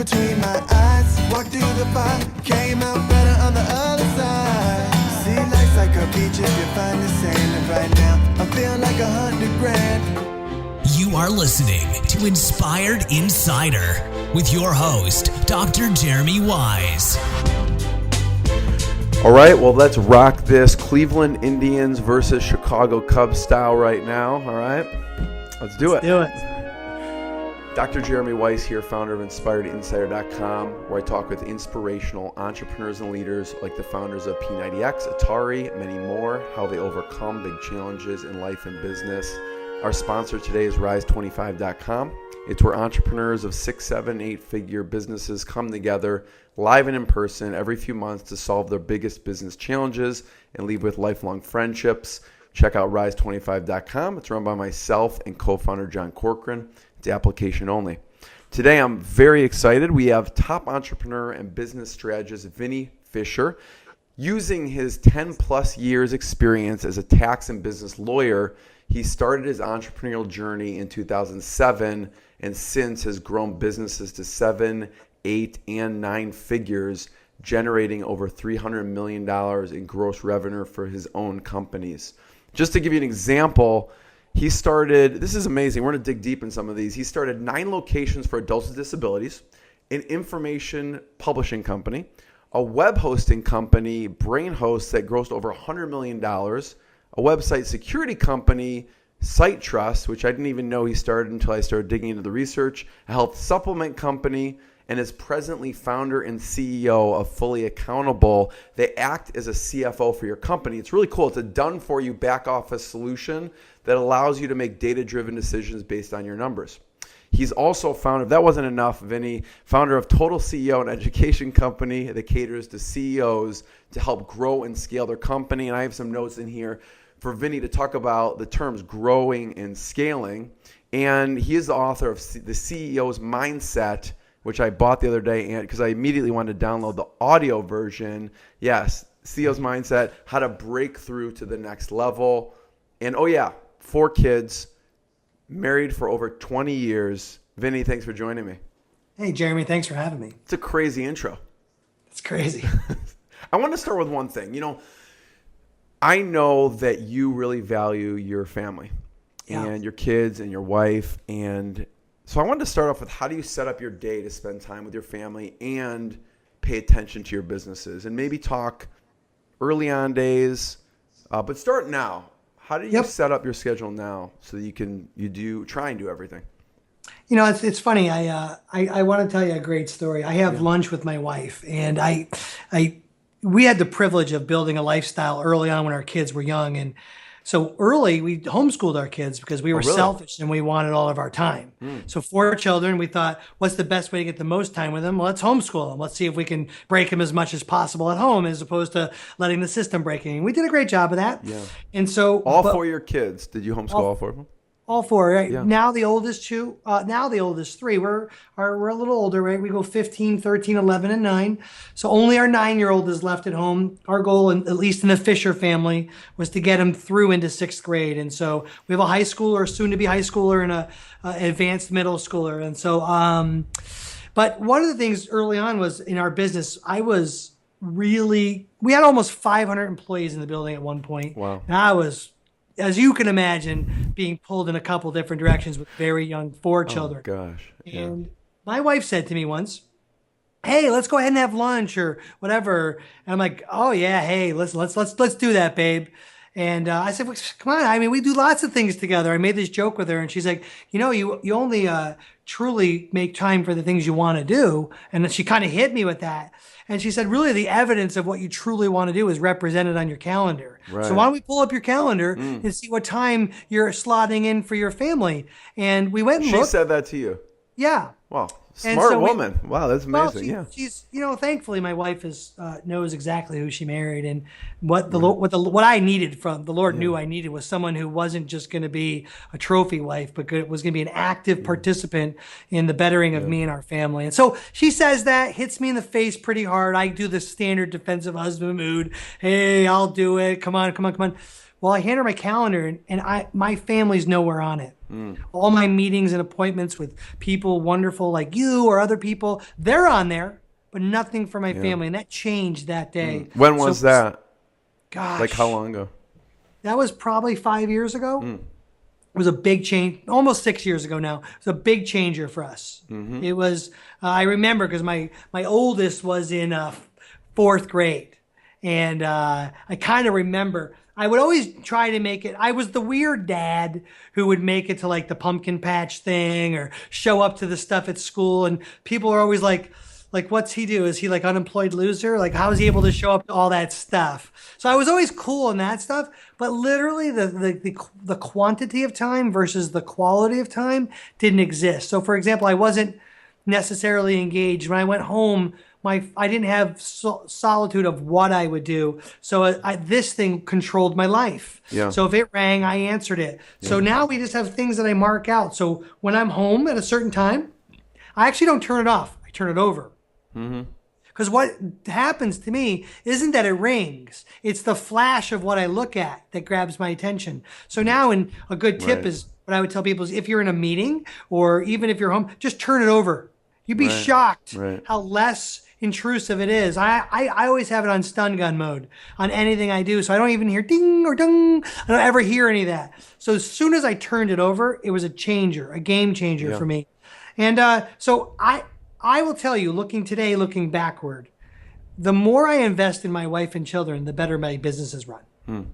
between my eyes. Walked through the fire, came out better on the other side. See, life's like a beach if you find the sand. And right now, I feel like 100 grand. You are listening to Inspired Insider with your host, Dr. Jeremy Wise. All right, well, let's rock this Cleveland Indians versus Chicago Cubs style right now. All right, let's do it. Do it. Dr. Jeremy Weiss here, founder of InspiredInsider.com, where I talk with inspirational entrepreneurs and leaders like the founders of P90X, Atari, many more, how they overcome big challenges in life and business. Our sponsor today is Rise25.com. It's where entrepreneurs of 6, 7, 8-figure businesses come together live and in person every few months to solve their biggest business challenges and leave with lifelong friendships. Check out Rise25.com. It's run by myself and co-founder John Corcoran. It's application only. Today, I'm very excited. We have top entrepreneur and business strategist Vinnie Fisher. Using his 10 plus years experience as a tax and business lawyer, he started his entrepreneurial journey in 2007 and since has grown businesses to 7, 8, and 9 figures, generating over $300 million in gross revenue for his own companies. Just to give you an example, he started, this is amazing, we're going to dig deep in some of these. He started 9 locations for adults with disabilities, an information publishing company, a web hosting company, Brain Host, that grossed over $100 million, a website security company, Site Trust, which I didn't even know he started until I started digging into the research, a health supplement company, and is presently founder and CEO of Fully Accountable. They act as a CFO for your company. It's really cool. It's a done-for-you back office solution that allows you to make data-driven decisions based on your numbers. He's also founder, if that wasn't enough, Vinny, founder of Total CEO, an education company that caters to CEOs to help grow and scale their company. And I have some notes in here for Vinny to talk about the terms growing and scaling. And he is the author of The CEO's Mindset, which I bought the other day and because I immediately wanted to download the audio version. Yes, CEO's Mindset, how to break through to the next level. And 4 kids, married for over 20 years. Vinny, thanks for joining me. Hey, Jeremy, thanks for having me. It's a crazy intro. It's crazy. I want to start with one thing. You know, I know that you really value your family and your kids and your wife. And so I wanted to start off with, how do you set up your day to spend time with your family and pay attention to your businesses? And maybe talk early on days, but start now. How do you set up your schedule now so that you try and do everything? You know, it's funny. I want to tell you a great story. I have lunch with my wife, and we had the privilege of building a lifestyle early on when our kids were young. And so early, we homeschooled our kids because we were selfish and we wanted all of our time. So 4 children, we thought, what's the best way to get the most time with them? Well, let's homeschool them. Let's see if we can break them as much as possible at home as opposed to letting the system break in. We did a great job of that. Yeah. And so all 4 of your kids, did you homeschool all 4 of them? All 4, right? Yeah. Now the oldest 2, now the oldest 3. We're a little older, right? We go 15, 13, 11, and 9. So only our 9-year-old is left at home. Our goal, at least in the Fisher family, was to get him through into 6th grade. And so we have a high schooler, soon to be high schooler, and a advanced middle schooler. And so, but one of the things early on was in our business, we had almost 500 employees in the building at one point. Wow. And I was, as you can imagine, being pulled in a couple different directions with very young 4 children. Oh, gosh. Yeah. And my wife said to me once, hey, let's go ahead and have lunch or whatever. And I'm like, oh yeah, hey, let's do that, babe. And I said, well, come on. I mean, we do lots of things together. I made this joke with her, and she's like, you know, you only truly make time for the things you want to do. And she kind of hit me with that. And she said, really, the evidence of what you truly want to do is represented on your calendar. Right. So why don't we pull up your calendar and see what time you're slotting in for your family? And we went and looked. She said that to you? Yeah. Wow. Smart woman. Wow, that's amazing. Well, she's, you know, thankfully my wife knows exactly who she married, and what I needed from the Lord knew I needed was someone who wasn't just going to be a trophy wife, but was going to be an active participant in the bettering of me and our family. And so she says that, hits me in the face pretty hard. I do the standard defensive husband mood. Hey, I'll do it. Come on. Well, I hand her my calendar, and my family's nowhere on it. All my meetings and appointments with people wonderful like you or other people, they're on there, but nothing for my family. And that changed that day. When was that? Gosh. Like how long ago? That was probably 5 years ago. It was a big change, almost 6 years ago now. It was a big changer for us. It was, I remember because my oldest was in fourth grade. And I kind of remember, I would always try to make it. I was the weird dad who would make it to like the pumpkin patch thing or show up to the stuff at school. And people are always like, what's he do? Is he like unemployed loser? Like, how is he able to show up to all that stuff? So I was always cool in that stuff, but literally the quantity of time versus the quality of time didn't exist. So for example, I wasn't necessarily engaged. When I went home, I didn't have solitude of what I would do. So this thing controlled my life. Yeah. So if it rang, I answered it. Yeah. So now we just have things that I mark out. So when I'm home at a certain time, I actually don't turn it off. I turn it over. Because what happens to me isn't that it rings. It's the flash of what I look at that grabs my attention. So now a good tip is what I would tell people is if you're in a meeting or even if you're home, just turn it over. You'd be shocked how less intrusive it is. I always have it on stun gun mode on anything I do. So I don't even hear ding or ding. I don't ever hear any of that. So as soon as I turned it over, it was a changer, a game changer for me. And so I will tell you, looking backward, the more I invest in my wife and children, the better my business is run.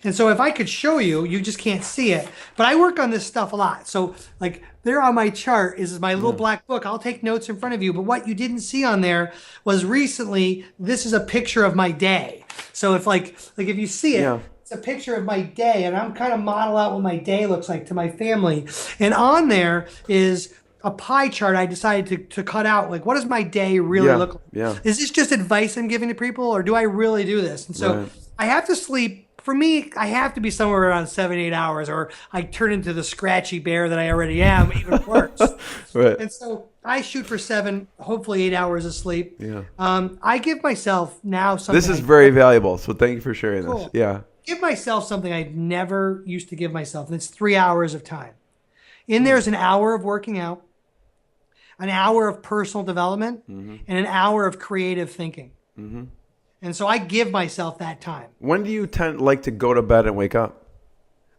And so if I could show you, you just can't see it, but I work on this stuff a lot. So like there on my chart is my little black book. I'll take notes in front of you, but what you didn't see on there was recently, this is a picture of my day. So if like if you see it, it's a picture of my day, and I'm kind of model out what my day looks like to my family. And on there is a pie chart I decided to cut out. Like, what does my day really look like? Is this just advice I'm giving to people, or do I really do this? And so I have to sleep. For me, I have to be somewhere around 7-8 hours, or I turn into the scratchy bear that I already am, even worse. And so I shoot for 7, hopefully 8 hours of sleep. I give myself now something. This is very valuable, so thank you for sharing this. Give myself something I never used to give myself, and it's 3 hours of time. In there's an hour of working out, an hour of personal development, and an hour of creative thinking. And so I give myself that time. When do you like to go to bed and wake up?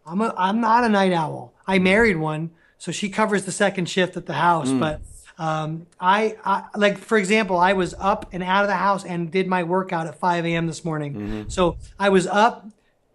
I'm not a night owl. I married one, so she covers the second shift at the house. But I like, for example, I was up and out of the house and did my workout at 5 a.m. this morning. So I was up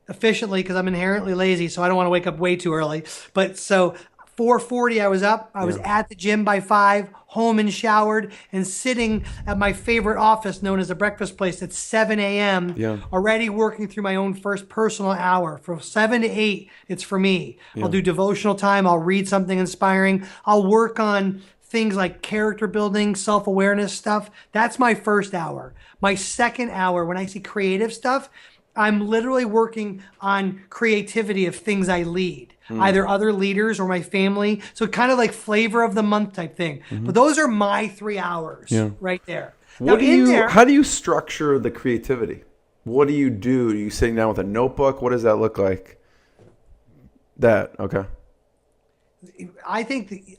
efficiently because I'm inherently lazy, so I don't want to wake up way too early. But so 4:40 I was up. I was at the gym by 5, home and showered, and sitting at my favorite office known as a breakfast place at 7 a.m. Already working through my own first personal hour. From 7 to 8, it's for me. I'll do devotional time. I'll read something inspiring. I'll work on things like character building, self-awareness stuff. That's my first hour. My second hour, when I see creative stuff, I'm literally working on creativity of things I lead. Either other leaders or my family. So kind of like flavor of the month type thing. But those are my 3 hours right there. How do you structure the creativity? What do you do? Are you sitting down with a notebook? What does that look like? Okay. I think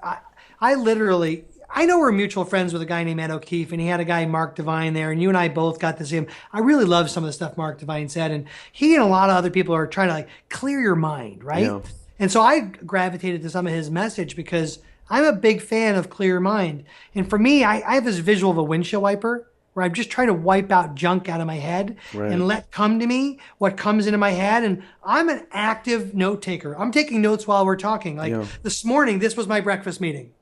I know we're mutual friends with a guy named Ed O'Keefe, and he had a guy, Mark Devine, there, and you and I both got to see him. I really love some of the stuff Mark Devine said, and he and a lot of other people are trying to like clear your mind, right? And so I gravitated to some of his message because I'm a big fan of clear your mind. And for me, I have this visual of a windshield wiper where I'm just trying to wipe out junk out of my head and let come to me what comes into my head. And I'm an active note taker. I'm taking notes while we're talking. Like this morning, this was my breakfast meeting.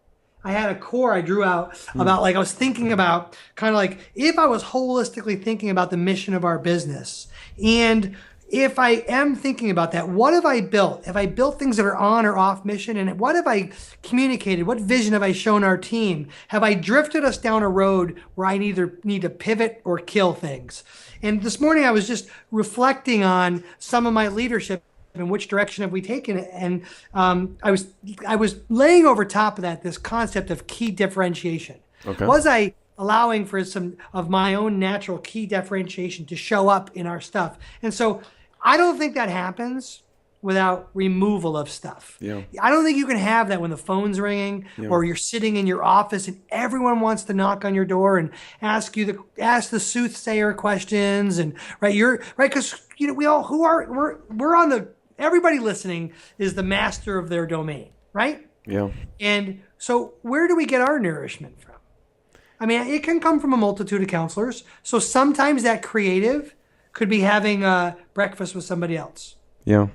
I had a core I drew out about, like, I was thinking about kind of like if I was holistically thinking about the mission of our business, and if I am thinking about that, what have I built? Have I built things that are on or off mission? And what have I communicated? What vision have I shown our team? Have I drifted us down a road where I either need to pivot or kill things? And this morning I was just reflecting on some of my leadership and which direction have we taken it. And I was laying over top of that this concept of key differentiation. Was I allowing for some of my own natural key differentiation to show up in our stuff? And so I don't think that happens without removal of stuff. Yeah. I don't think you can have that when the phone's ringing or you're sitting in your office and everyone wants to knock on your door and ask the soothsayer questions and you're right because we all we're on the everybody listening is the master of their domain, right? Yeah. And so where do we get our nourishment from? I mean, it can come from a multitude of counselors. So sometimes that creative could be having breakfast with somebody else. Yeah.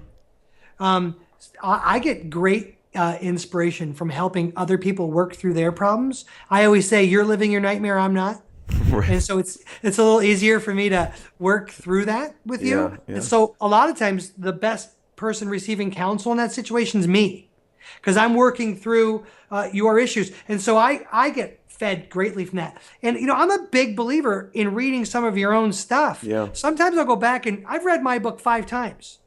I get great inspiration from helping other people work through their problems. I always say, you're living your nightmare, I'm not. Right. And so it's a little easier for me to work through that with you. Yeah, yeah. And so a lot of times the best person receiving counsel in that situation is me because I'm working through your issues. And so I get fed greatly from that. And, I'm a big believer in reading some of your own stuff. Yeah. Sometimes I'll go back and I've read my book 5 times.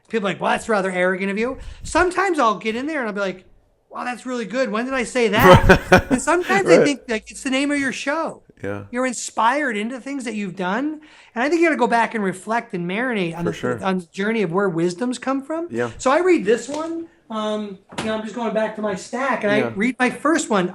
People are like, well, that's rather arrogant of you. Sometimes I'll get in there and I'll be like, wow, that's really good. When did I say that? And sometimes I think like it's the name of your show. Yeah. You're inspired into things that you've done. And I think you got to go back and reflect and marinate on on the journey of where wisdom's come from. Yeah. So I read this one. I'm just going back to my stack and I read my first one.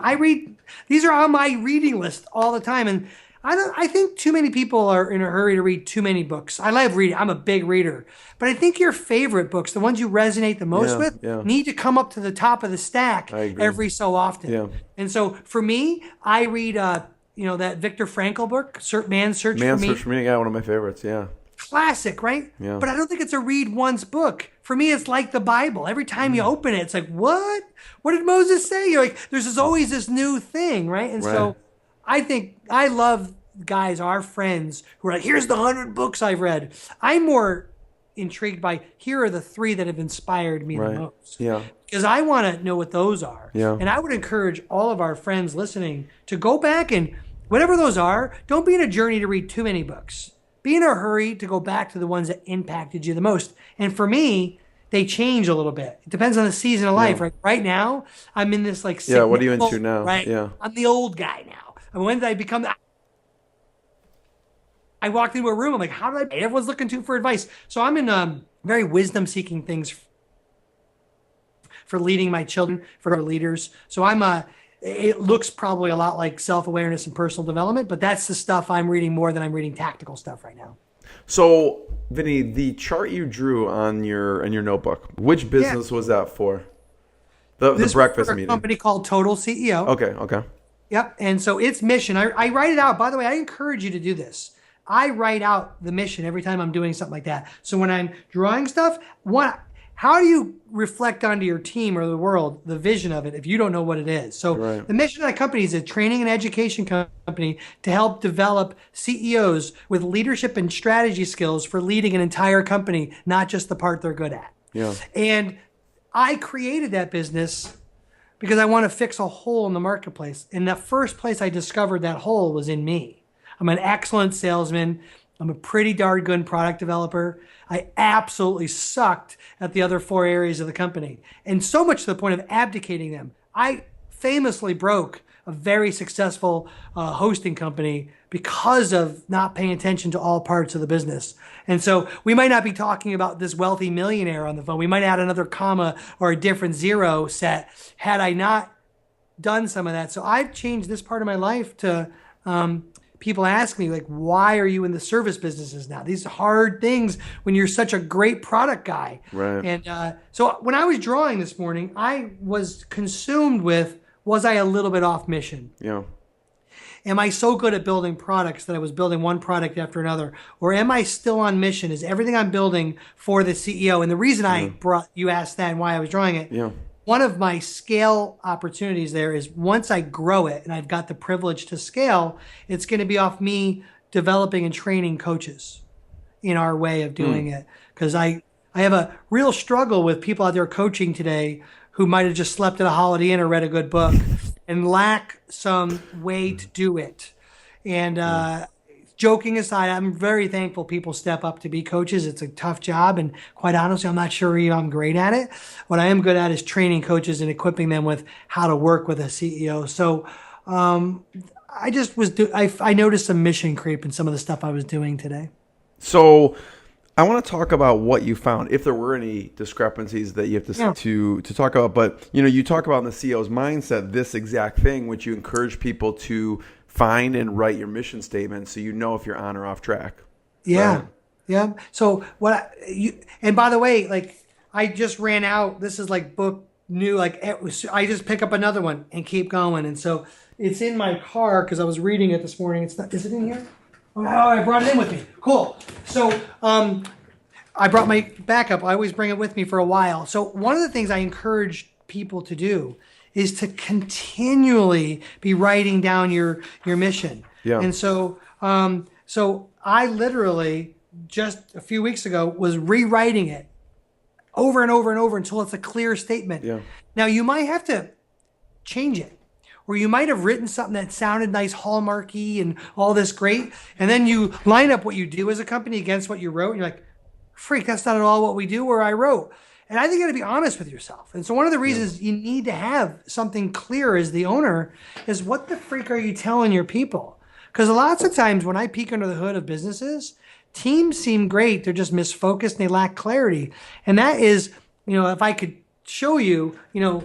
These are on my reading list all the time. And I think too many people are in a hurry to read too many books. I love reading. I'm a big reader. But I think your favorite books, the ones you resonate the most with, need to come up to the top of the stack every so often. Yeah. And so for me, I read, that Viktor Frankl book, Man's Search for Me. Man's Search for Me, one of my favorites, yeah. Classic, right? Yeah. But I don't think it's a read once book. For me, it's like the Bible. Every time you open it, it's like, what? What did Moses say? You're like, there's always this new thing, right? And so I think I love guys, our friends, who are like, here's the 100 books I've read. I'm more intrigued by, here are the 3 that have inspired me the most. Yeah. Because I want to know what those are. Yeah. And I would encourage all of our friends listening to go back and whatever those are, don't be in a journey to read too many books. Be in a hurry to go back to the ones that impacted you the most. And for me, they change a little bit. It depends on the season of life. Right now, I'm in this like... Yeah, what are you into now? Right? Yeah. I'm the old guy now. I mean, when did I become... I walked into a room, I'm like, how did I... Everyone's looking to for advice. So I'm in very wisdom-seeking things for leading my children, for our leaders. So it looks probably a lot like self-awareness and personal development, but that's the stuff I'm reading more than I'm reading tactical stuff right now. So, Vinny, the chart you drew on your notebook, which business was that for? The breakfast meeting. A company called Total CEO. Okay. Yep. And so its mission, I write it out. By the way, I encourage you to do this. I write out the mission every time I'm doing something like that. So when I'm drawing stuff, how do you reflect onto your team or the world, the vision of it, if you don't know what it is? So the mission of that company is a training and education company to help develop CEOs with leadership and strategy skills for leading an entire company, not just the part they're good at. Yeah. And I created that business because I want to fix a hole in the marketplace. And the first place I discovered that hole was in me. I'm an excellent salesman. I'm a pretty darn good product developer. I absolutely sucked at the other 4 areas of the company. And so much to the point of abdicating them. I famously broke a very successful hosting company because of not paying attention to all parts of the business. And so we might not be talking about this wealthy millionaire on the phone. We might add another comma or a different zero set had I not done some of that. So I've changed this part of my life to... people ask me, like, why are you in the service businesses now? These hard things when you're such a great product guy. Right. And so when I was drawing this morning, I was consumed with, was I a little bit off mission? Yeah. Am I so good at building products that I was building one product after another? Or am I still on mission? Is everything I'm building for the CEO? And the reason you asked that and why I was drawing it, one of my scale opportunities there is once I grow it and I've got the privilege to scale, it's going to be off me developing and training coaches in our way of doing it. Because I have a real struggle with people out there coaching today who might have just slept at a Holiday Inn or read a good book and lack some way to do it. And joking aside, I'm very thankful people step up to be coaches. It's a tough job, and quite honestly, I'm not sure I'm great at it. What I am good at is training coaches and equipping them with how to work with a CEO. So I just I noticed some mission creep in some of the stuff I was doing today. So I want to talk about what you found, if there were any discrepancies that you have to talk about. But, you talk about in the CEO's mindset, this exact thing, which you encourage people to find and write your mission statement so you know if you're on or off track. Yeah. Right? Yeah. So and by the way, like I just ran out, this is like book new, like I just pick up another one and keep going. And so it's in my car because I was reading it this morning. Is it in here? Oh, I brought it in with me. Cool. So I brought my backup. I always bring it with me for a while. So one of the things I encourage people to do is to continually be writing down your mission. Yeah. And so so I literally just a few weeks ago was rewriting it over and over and over until it's a clear statement. Yeah. Now you might have to change it, or you might have written something that sounded nice, hallmarky and all this great, and then you line up what you do as a company against what you wrote, and you're like, freak, that's not at all what we do or I wrote. And I think you got to be honest with yourself. And so one of the reasons you need to have something clear as the owner is, what the freak are you telling your people? Because lots of times when I peek under the hood of businesses, teams seem great. They're just misfocused and they lack clarity. And that is, if I could show you,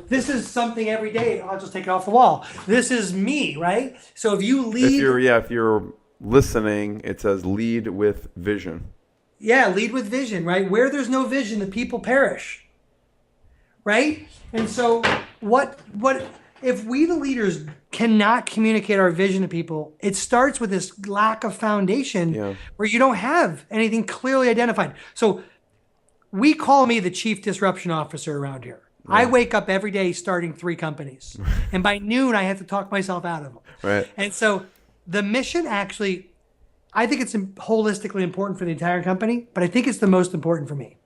this is something every day, I'll just take it off the wall. This is me, right? So if you lead... If you're listening, it says lead with vision. Yeah, lead with vision, right? Where there's no vision, the people perish, right? And so what if we, the leaders, cannot communicate our vision to people, it starts with this lack of foundation where you don't have anything clearly identified. So we call me the chief disruption officer around here. Yeah. I wake up every day starting 3 companies. And by noon, I have to talk myself out of them. Right. And so the mission actually, I think it's holistically important for the entire company, but I think it's the most important for me.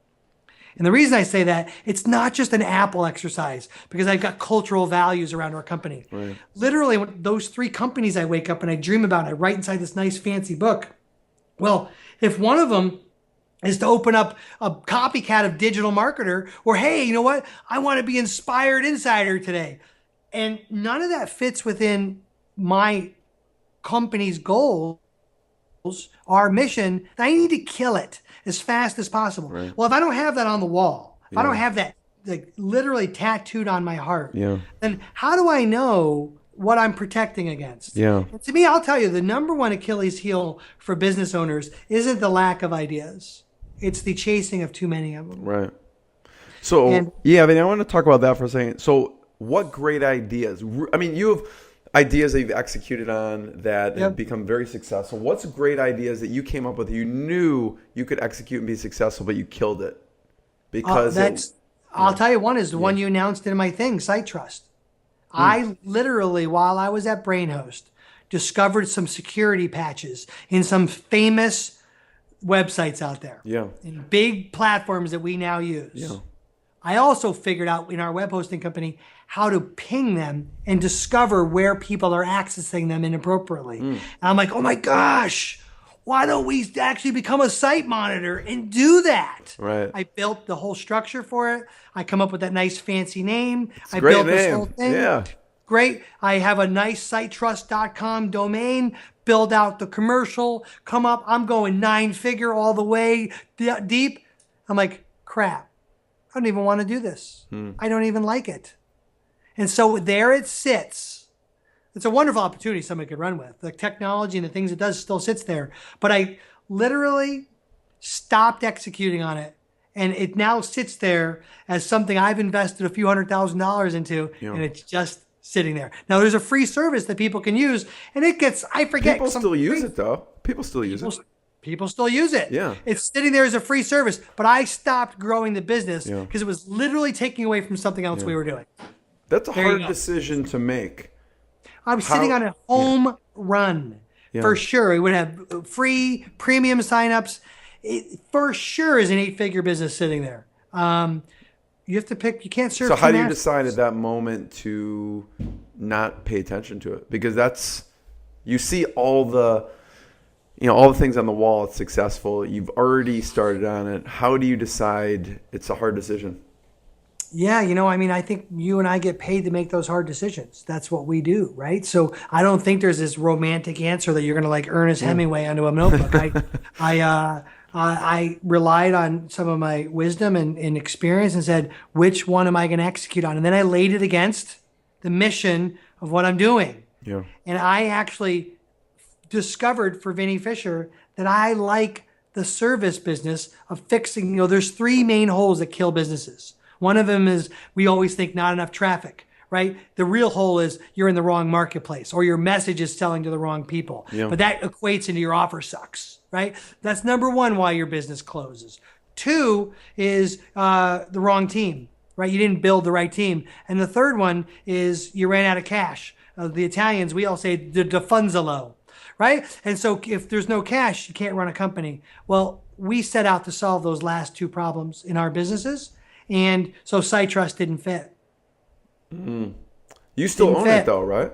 And the reason I say that, it's not just an Apple exercise, because I've got cultural values around our company. Right. Literally, those 3 companies I wake up and I dream about, I write inside this nice fancy book. Well, if one of them is to open up a copycat of digital marketer, or hey, you know what? I want to be inspired insider today. And none of that fits within my company's goals, our mission. I need to kill it as fast as possible. Right. Well, if I don't have that on the wall, if I don't have that like literally tattooed on my heart, then how do I know what I'm protecting against? Yeah. And to me, I'll tell you, the number one Achilles heel for business owners isn't the lack of ideas. It's the chasing of too many of them. Right. So, I want to talk about that for a second. So what great ideas? I mean, you have ideas that you've executed on that have become very successful. What's great ideas that you came up with, you knew you could execute and be successful, but you killed it? Because I'll tell you, one is the one you announced in my thing, Site Trust. I literally, while I was at BrainHost, discovered some security patches in some famous websites out there. Yeah. In big platforms that we now use. Yeah. I also figured out in our web hosting company how to ping them and discover where people are accessing them inappropriately. And I'm like, oh my gosh, why don't we actually become a site monitor and do that? Right. I built the whole structure for it. I come up with that nice fancy name. It's a great built name. This whole thing. Yeah. Great. I have a nice sitetrust.com domain, build out the commercial, come up. I'm going 9-figure all the way deep. I'm like, crap. I don't even want to do this. I don't even like it. And so there it sits. It's a wonderful opportunity somebody could run with. The technology and the things it does still sits there. But I literally stopped executing on it. And it now sits there as something I've invested a few $100,000 into, and it's just sitting there. Now, there's a free service that people can use, and it gets, I forget. People still use it, though. People still use it. People still use it. Yeah. It's sitting there as a free service, but I stopped growing the business because it was literally taking away from something else we were doing. That's a hard decision to make. I was sitting on a home run for sure. It would have free premium signups. It for sure is an 8-figure business sitting there. You have to pick. You can't serve. So how do you decide at that moment to not pay attention to it? Because you see all the things on the wall. It's successful. You've already started on it. How do you decide it's a hard decision? Yeah, I think you and I get paid to make those hard decisions. That's what we do, right? So I don't think there's this romantic answer that you're going to like Ernest Hemingway onto a notebook. I relied on some of my wisdom and experience and said, which one am I going to execute on? And then I laid it against the mission of what I'm doing. Yeah. And I actually discovered for Vinnie Fisher that I like the service business of fixing, there's three main holes that kill businesses. One of them is we always think not enough traffic, right? The real hole is you're in the wrong marketplace or your message is selling to the wrong people. Yeah. But that equates into your offer sucks, right? That's number one why your business closes. Two is the wrong team, right? You didn't build the right team. And the third one is you ran out of cash. The Italians, we all say the funds are low, right? And so if there's no cash, you can't run a company. Well, we set out to solve those last two problems in our businesses. And so SiteTrust didn't fit. You still Didn't own fit. it though, right?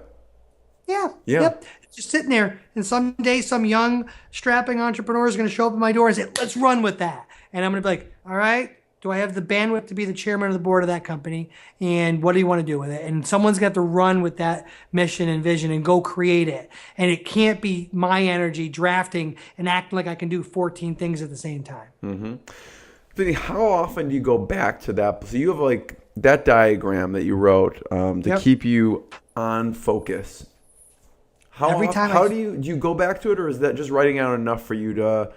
Yeah. Yeah. Yep. Just sitting there. And someday some young strapping entrepreneur is going to show up at my door and say, let's run with that. And I'm going to be like, all right, do I have the bandwidth to be the chairman of the board of that company? And what do you want to do with it? And someone's got to have to run with that mission and vision and go create it. And it can't be my energy drafting and acting like I can do 14 things at the same time. Vinny, how often do you go back to that? So you have like that diagram that you wrote to Yep. keep you on focus. Every time How do you go back to it, or is that just writing out enough for you to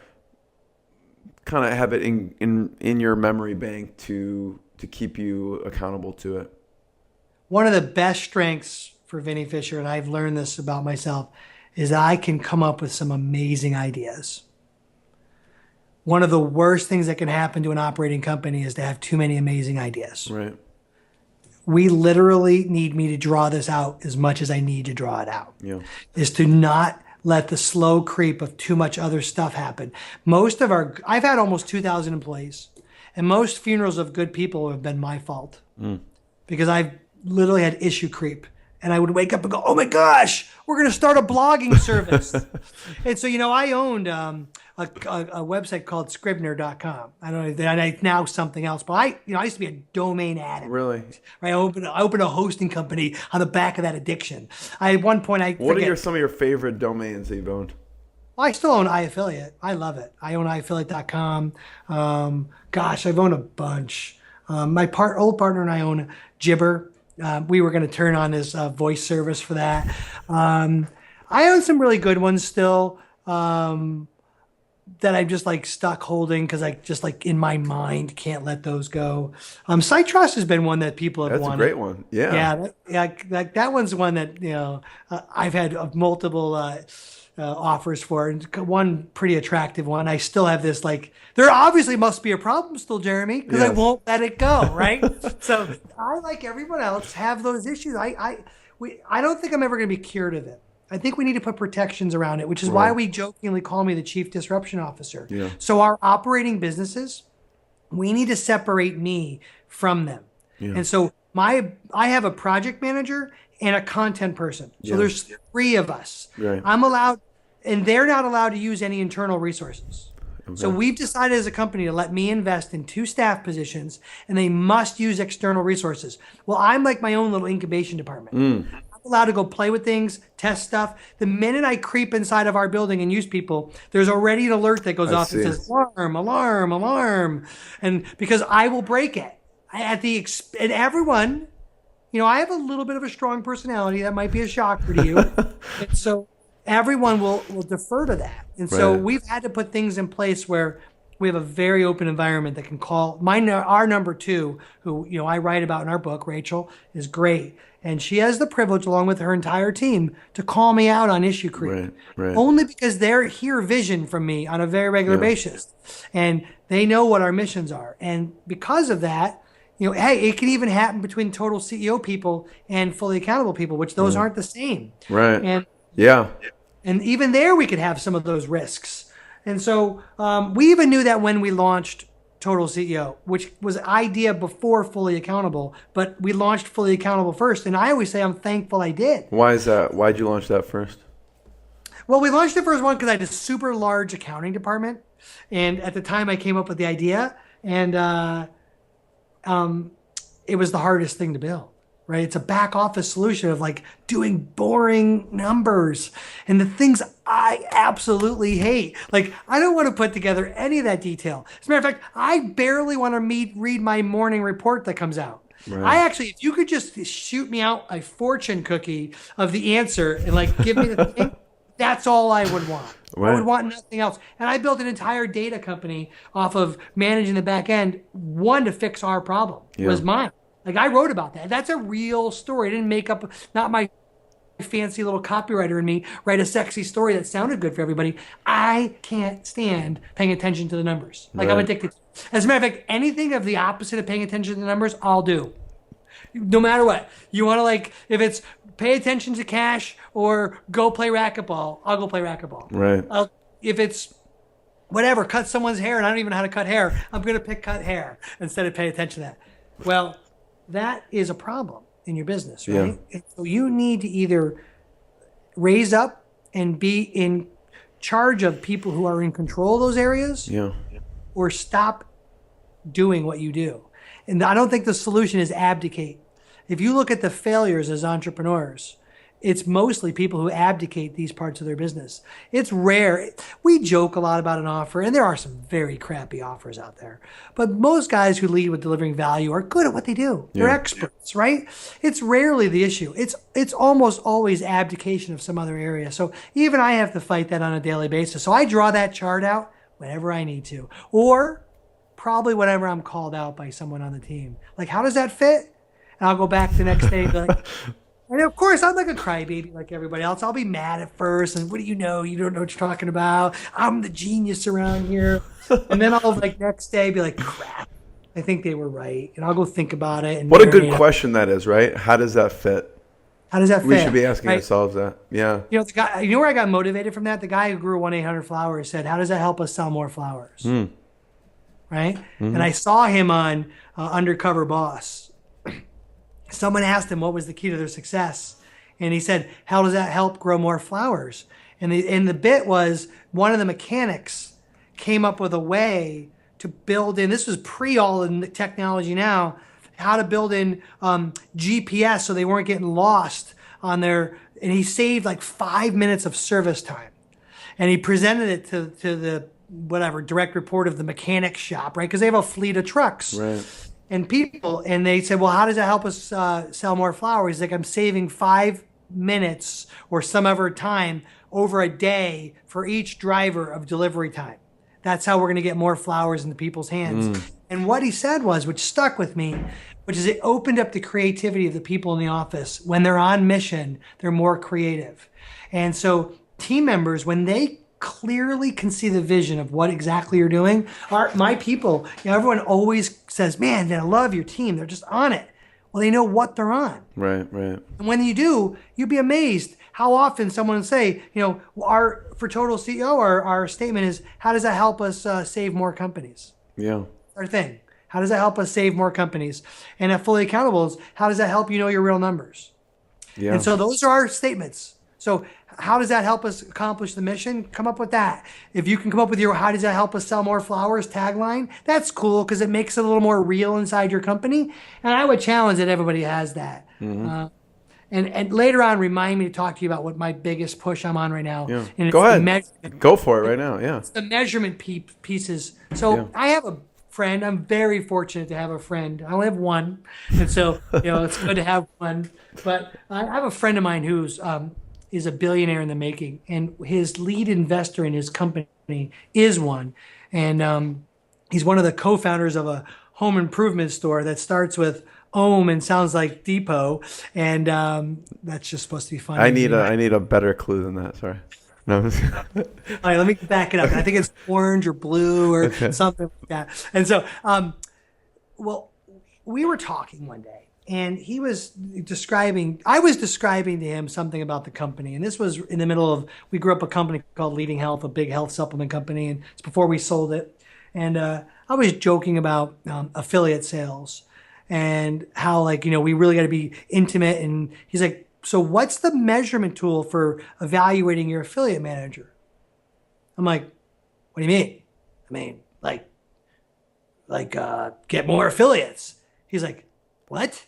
kind of have it in your memory bank to keep you accountable to it? One of the best strengths for Vinnie Fisher, and I've learned this about myself, is that I can come up with some amazing ideas. One of the worst things that can happen to an operating company is to have too many amazing ideas. Right. We literally need me to draw this out as much as I need to draw it out. Yeah. Is to not let the slow creep of too much other stuff happen. I've had almost 2,000 employees, and most funerals of good people have been my fault because I've literally had issue creep. And I would wake up and go, oh my gosh, we're going to start a blogging service. And so, I owned a website called Scribner.com. I don't know, and now something else, but I used to be a domain addict. Really? Right? I opened a hosting company on the back of that addiction. At one point, What are some of your favorite domains that you've owned? Well, I still own iAffiliate. I love it. I own iAffiliate.com. I've owned a bunch. My old partner and I own Jibber. We were going to turn on this voice service for that. I own some really good ones still that I'm just like stuck holding because I just like in my mind can't let those go. SiteTrust has been one that people have That's wanted. a great one. Yeah. That one's one that I've had multiple offers for, and one pretty attractive one. I still have this there obviously must be a problem still, Jeremy, because I Yes. won't let it go, right? So I, like everyone else, have those issues. I don't think I'm ever going to be cured of it. I think we need to put protections around it, which is why Right. we jokingly call me the chief disruption officer. Yeah. So our operating businesses, we need to separate me from them. Yeah. And so I have a project manager and a content person. So Yeah. there's three of us. Right. I'm allowed, and they're not allowed to use any internal resources. So we've decided as a company to let me invest in 2 staff positions, and they must use external resources. Well, I'm like my own little incubation department. I'm allowed to go play with things, test stuff. The minute I creep inside of our building and use people, there's already an alert that goes I off see. that says alarm, alarm, alarm. And because I will break it and everyone, I have a little bit of a strong personality that might be a shocker to you. And so everyone will defer to that. And so Right. we've had to put things in place where we have a very open environment that can call. Our number 2, who I write about in our book, Rachel, is great. And she has the privilege, along with her entire team, to call me out on issue creep. Right. Only because they hear vision from me on a very regular basis. And they know what our missions are. And because of that, hey, it can even happen between total CEO people and fully accountable people, which those aren't the same. Right. And Yeah. and even there, we could have some of those risks. And so we even knew that when we launched Total CEO, which was an idea before Fully Accountable, but we launched Fully Accountable first. And I always say I'm thankful I did. Why is that? Why'd you launch that first? Well, we launched the first one because I had a super large accounting department. And at the time I came up with the idea, and it was the hardest thing to build. right? It's a back office solution of like doing boring numbers and the things I absolutely hate. Like, I don't want to put together any of that detail. As a matter of fact, I barely want to read my morning report that comes out. Right. I actually, if you could just shoot me out a fortune cookie of the answer and like give me the thing, that's all I would want. Right. I would want nothing else. And I built an entire data company off of managing the back end, one to fix our problem. It was mine. Like, I wrote about that. That's a real story. I didn't make up, not my fancy little copywriter in me, write a sexy story that sounded good for everybody. I can't stand paying attention to the numbers. Like, I'm addicted. As a matter of fact, anything of the opposite of paying attention to the numbers, I'll do. No matter what. You want to, like, if it's pay attention to cash or go play racquetball, I'll go play racquetball. Right. If it's whatever, cut someone's hair and I don't even know how to cut hair, I'm going to pick cut hair instead of pay attention to that. Well, that is a problem in your business, right? And so you need to either raise up and be in charge of people who are in control of those areas, or stop doing what you do. And I don't think the solution is abdicate. If you look at the failures as entrepreneurs, it's mostly people who abdicate these parts of their business. It's rare. We joke a lot about an offer, and there are some very crappy offers out there. But most guys who lead with delivering value are good at what they do. They're experts, right? It's rarely the issue. It's almost always abdication of some other area. So even I have to fight that on a daily basis. So I draw that chart out whenever I need to, or probably whenever I'm called out by someone on the team. Like, how does that fit? And I'll go back the next day and be like, and of course, I'm like a crybaby like everybody else. I'll be mad at first, and what do you know? You don't know what you're talking about. I'm the genius around here. And then I'll, like, next day be like, crap, I think they were right. And I'll go think about it. And what a good question that is, right? How does that fit? How does that fit? We should be asking ourselves that. Yeah. You know, the guy. You know where I got motivated from that? The guy who grew 1-800-Flowers said, how does that help us sell more flowers? Right? And I saw him on Undercover Boss. Someone asked him what was the key to their success. And he said, how does that help grow more flowers? And the bit was, one of the mechanics came up with a way to build in, this was pre all in the technology now, how to build in GPS so they weren't getting lost on their, and he saved like 5 minutes of service time. And he presented it to the, whatever, direct report of the mechanic shop, right? Because they have a fleet of trucks. Right. And people, and they said, well, how does that help us sell more flowers? He's like, I'm saving 5 minutes or some other time over a day for each driver of delivery time. That's how we're going to get more flowers into people's hands. And what he said was, which stuck with me, which is it opened up the creativity of the people in the office. When they're on mission, they're more creative. And so team members, when they clearly can see the vision of what exactly you're doing. My people, you know, everyone always says, man, I love your team. They're just on it. Well, they know what they're on. Right. And when you do, you'd be amazed how often someone will say, you know, for Total CEO, our statement is, how does that help us save more companies? Yeah. Our thing. How does that help us save more companies? And at Fully Accountable is, how does that help you know your real numbers? Yeah. And so those are our statements. So how does that help us accomplish the mission? Come up with that. If you can come up with your how does that help us sell more flowers tagline, that's cool because it makes it a little more real inside your company. And I would challenge that everybody has that. And later on, remind me to talk to you about what my biggest push I'm on right now. Yeah. And it's Go ahead. the measurement. Go for it right now. Yeah. It's the measurement pieces. So I have a friend. I'm very fortunate to have a friend. I only have one. And so, you know, it's good to have one. But I have a friend of mine who's is a billionaire in the making, and his lead investor in his company is one. And he's one of the co-founders of a home improvement store that starts with Ohm and sounds like Depot. And that's just supposed to be fun. I need a better clue than that. Sorry. No. All right, let me back it up. I think it's orange or blue or something like that. And so, well, we were talking one day, and I was describing to him something about the company. And this was in the middle of, we grew up a company called Leading Health, a big health supplement company. And it's before we sold it. And I was joking about affiliate sales and how, like, you know, we really got to be intimate. And he's like, so what's the measurement tool for evaluating your affiliate manager? I'm like, what do you mean? I mean, like get more affiliates. He's like, what?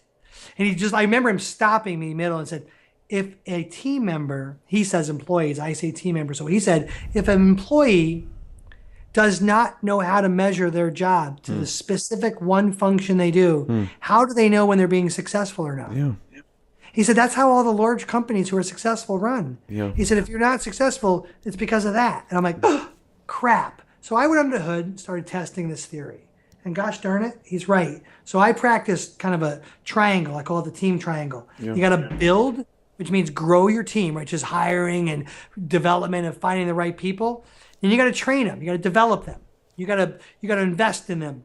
And I remember him stopping me in the middle and said, if a team member, he says employees, I say team member. So he said, if an employee does not know how to measure their job to the specific one function they do, how do they know when they're being successful or not? Yeah. He said, that's how all the large companies who are successful run. Yeah. He said, if you're not successful, it's because of that. And I'm like, oh, crap. So I went under the hood and started testing this theory. And gosh darn it, he's right. So I practiced kind of a triangle. I call it the team triangle. Yeah. You got to build, which means grow your team, right? Just hiring and development and finding the right people. Then you got to train them. You got to develop them. You got to invest in them.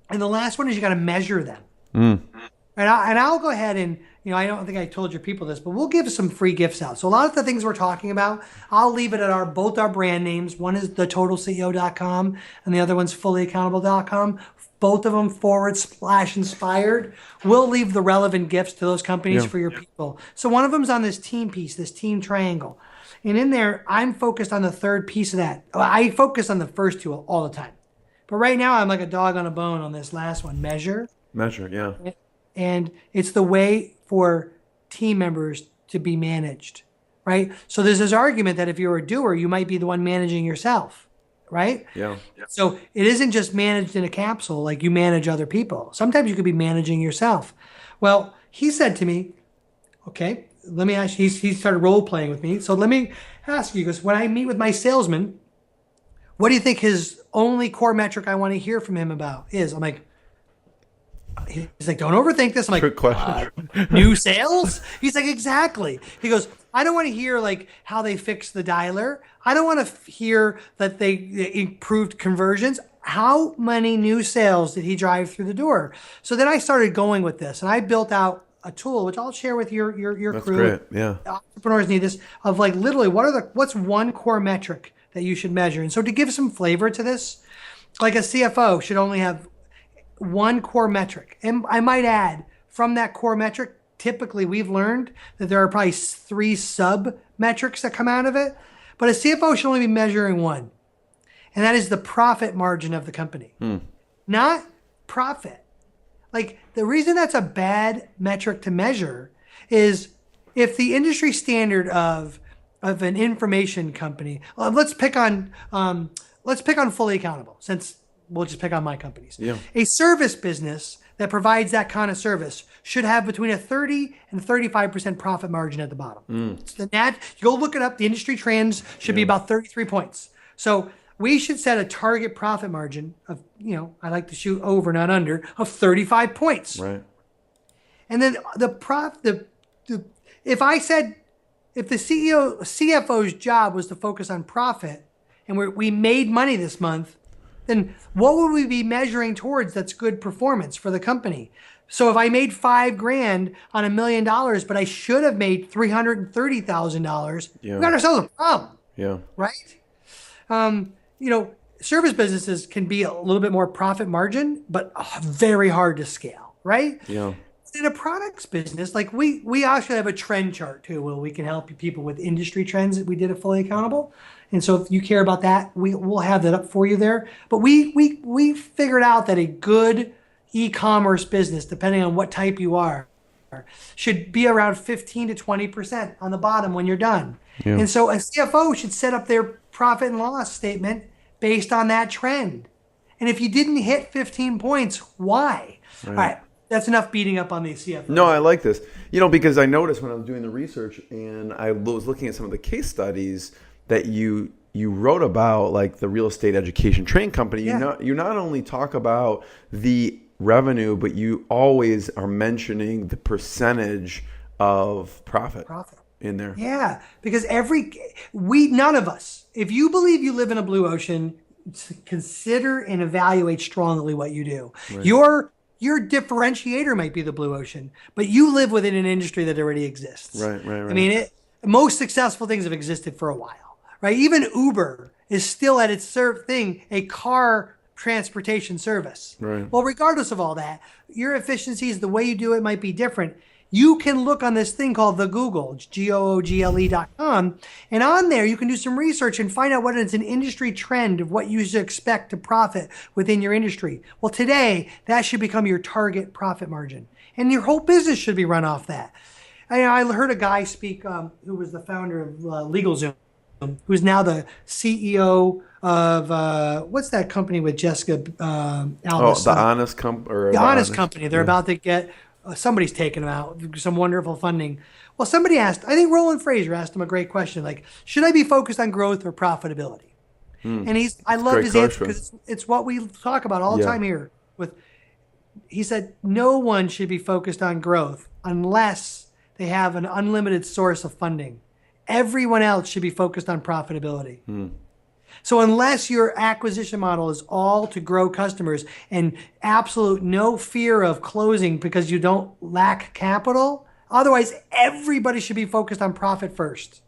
And the last one is you got to measure them. And I'll go ahead and, I don't think I told your people this, but we'll give some free gifts out. So a lot of the things we're talking about, I'll leave it at both our brand names. One is thetotalceo.com and the other one's fullyaccountable.com. Both of them /inspired. We'll leave the relevant gifts to those companies for your people. So one of them's on this team piece, this team triangle. And in there, I'm focused on the third piece of that. I focus on the first two all the time. But right now, I'm like a dog on a bone on this last one, measure. Measure, yeah. And it's the way for team members to be managed, right? So there's this argument that if you're a doer, you might be the one managing yourself, right? Yeah. So it isn't just managed in a capsule like you manage other people. Sometimes you could be managing yourself. Well, he said to me, okay, let me ask you, he started role playing with me. So let me ask you, because when I meet with my salesman, what do you think his only core metric I want to hear from him about is? I'm like, he's like, don't overthink this. I'm like, good question. New sales? He's like, exactly. He goes, I don't want to hear like how they fixed the dialer. I don't want to hear that they improved conversions. How many new sales did he drive through the door? So then I started going with this, and I built out a tool, which I'll share with your That's crew. great. Yeah. Entrepreneurs need this, of like literally what's one core metric that you should measure. And so to give some flavor to this, like a CFO should only have one core metric. And I might add, from that core metric, typically we've learned that there are probably 3 sub metrics that come out of it. But a CFO should only be measuring one. And that is the profit margin of the company. Not profit. Like, the reason that's a bad metric to measure is if the industry standard of an information company, let's pick on Fully Accountable, since we'll just pick on my companies. Yeah. A service business that provides that kind of service should have between a 30 and 35% profit margin at the bottom. So you go look it up. The industry trends should be about 33 points. So we should set a target profit margin of, I like to shoot over, not under, of 35 points. Right. And then if the CFO's job was to focus on profit and we made money this month, then what would we be measuring towards that's good performance for the company? So if I made $5,000 on $1 million, but I should have made $330,000, we got ourselves a problem. Yeah. Right? Service businesses can be a little bit more profit margin, but very hard to scale, right? Yeah. In a products business, like we actually have a trend chart too, where we can help people with industry trends that we did at Fully Accountable. And so if you care about that, we'll have that up for you there. But we figured out that a good e-commerce business, depending on what type you are, should be around 15 to 20% on the bottom when you're done. Yeah. And so a CFO should set up their profit and loss statement based on that trend. And if you didn't hit 15 points, why? Right. All right. That's enough beating up on the CFO. No, I like this. Because I noticed when I was doing the research and I was looking at some of the case studies that you wrote about, like the real estate education training company. You not only talk about the revenue, but you always are mentioning the percentage of profit in there. Yeah, because none of us, if you believe you live in a blue ocean, consider and evaluate strongly what you do. Right. Your differentiator might be the blue ocean, but you live within an industry that already exists. Right. I mean, most successful things have existed for a while, right? Even Uber is still at its a car transportation service. Right. Well, regardless of all that, your efficiencies, the way you do it might be different. you can look on this thing called the Google, it's Google.com, and on there you can do some research and find out what is an industry trend of what you should expect to profit within your industry. Well, today, that should become your target profit margin. And your whole business should be run off that. I heard a guy speak who was the founder of LegalZoom, who's now the CEO of what's that company with Jessica Alba's the son? Honest Company. The Honest Company. They're about to get somebody's taken them out, some wonderful funding. Well, somebody asked, I think Roland Fraser asked him a great question, like, should I be focused on growth or profitability? And I loved his answer because it's what we talk about all the time here. He said, no one should be focused on growth unless they have an unlimited source of funding. Everyone else should be focused on profitability. So unless your acquisition model is all to grow customers and absolute no fear of closing because you don't lack capital, otherwise everybody should be focused on profit first,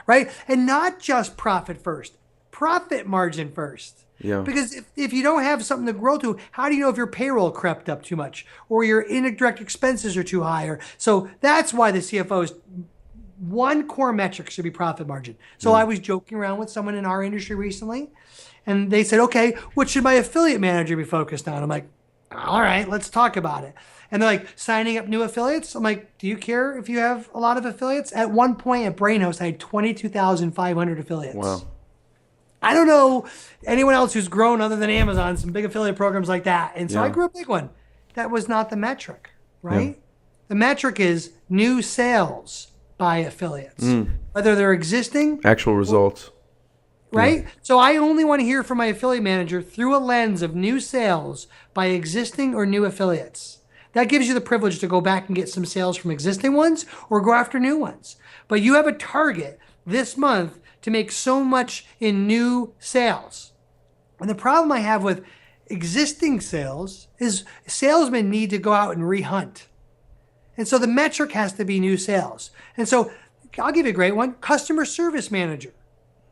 right? And not just profit first, profit margin first. Yeah. Because if you don't have something to grow to, how do you know if your payroll crept up too much or your indirect expenses are too high? So that's why the CFO's one core metric should be profit margin. So I was joking around with someone in our industry recently, and they said, okay, what should my affiliate manager be focused on? I'm like, all right, let's talk about it. And they're like, signing up new affiliates? I'm like, do you care if you have a lot of affiliates? At one point at Brainhouse, I had 22,500 affiliates. Wow. I don't know anyone else who's grown other than Amazon, some big affiliate programs like that. And so I grew a big one. That was not the metric, right? Yeah. The metric is new sales by affiliates, whether they're existing. Actual results. Right? Yeah. So I only want to hear from my affiliate manager through a lens of new sales by existing or new affiliates. That gives you the privilege to go back and get some sales from existing ones or go after new ones. But you have a target this month to make so much in new sales. And the problem I have with existing sales is salesmen need to go out and rehunt. And so the metric has to be new sales. And so I'll give you a great one, customer service manager.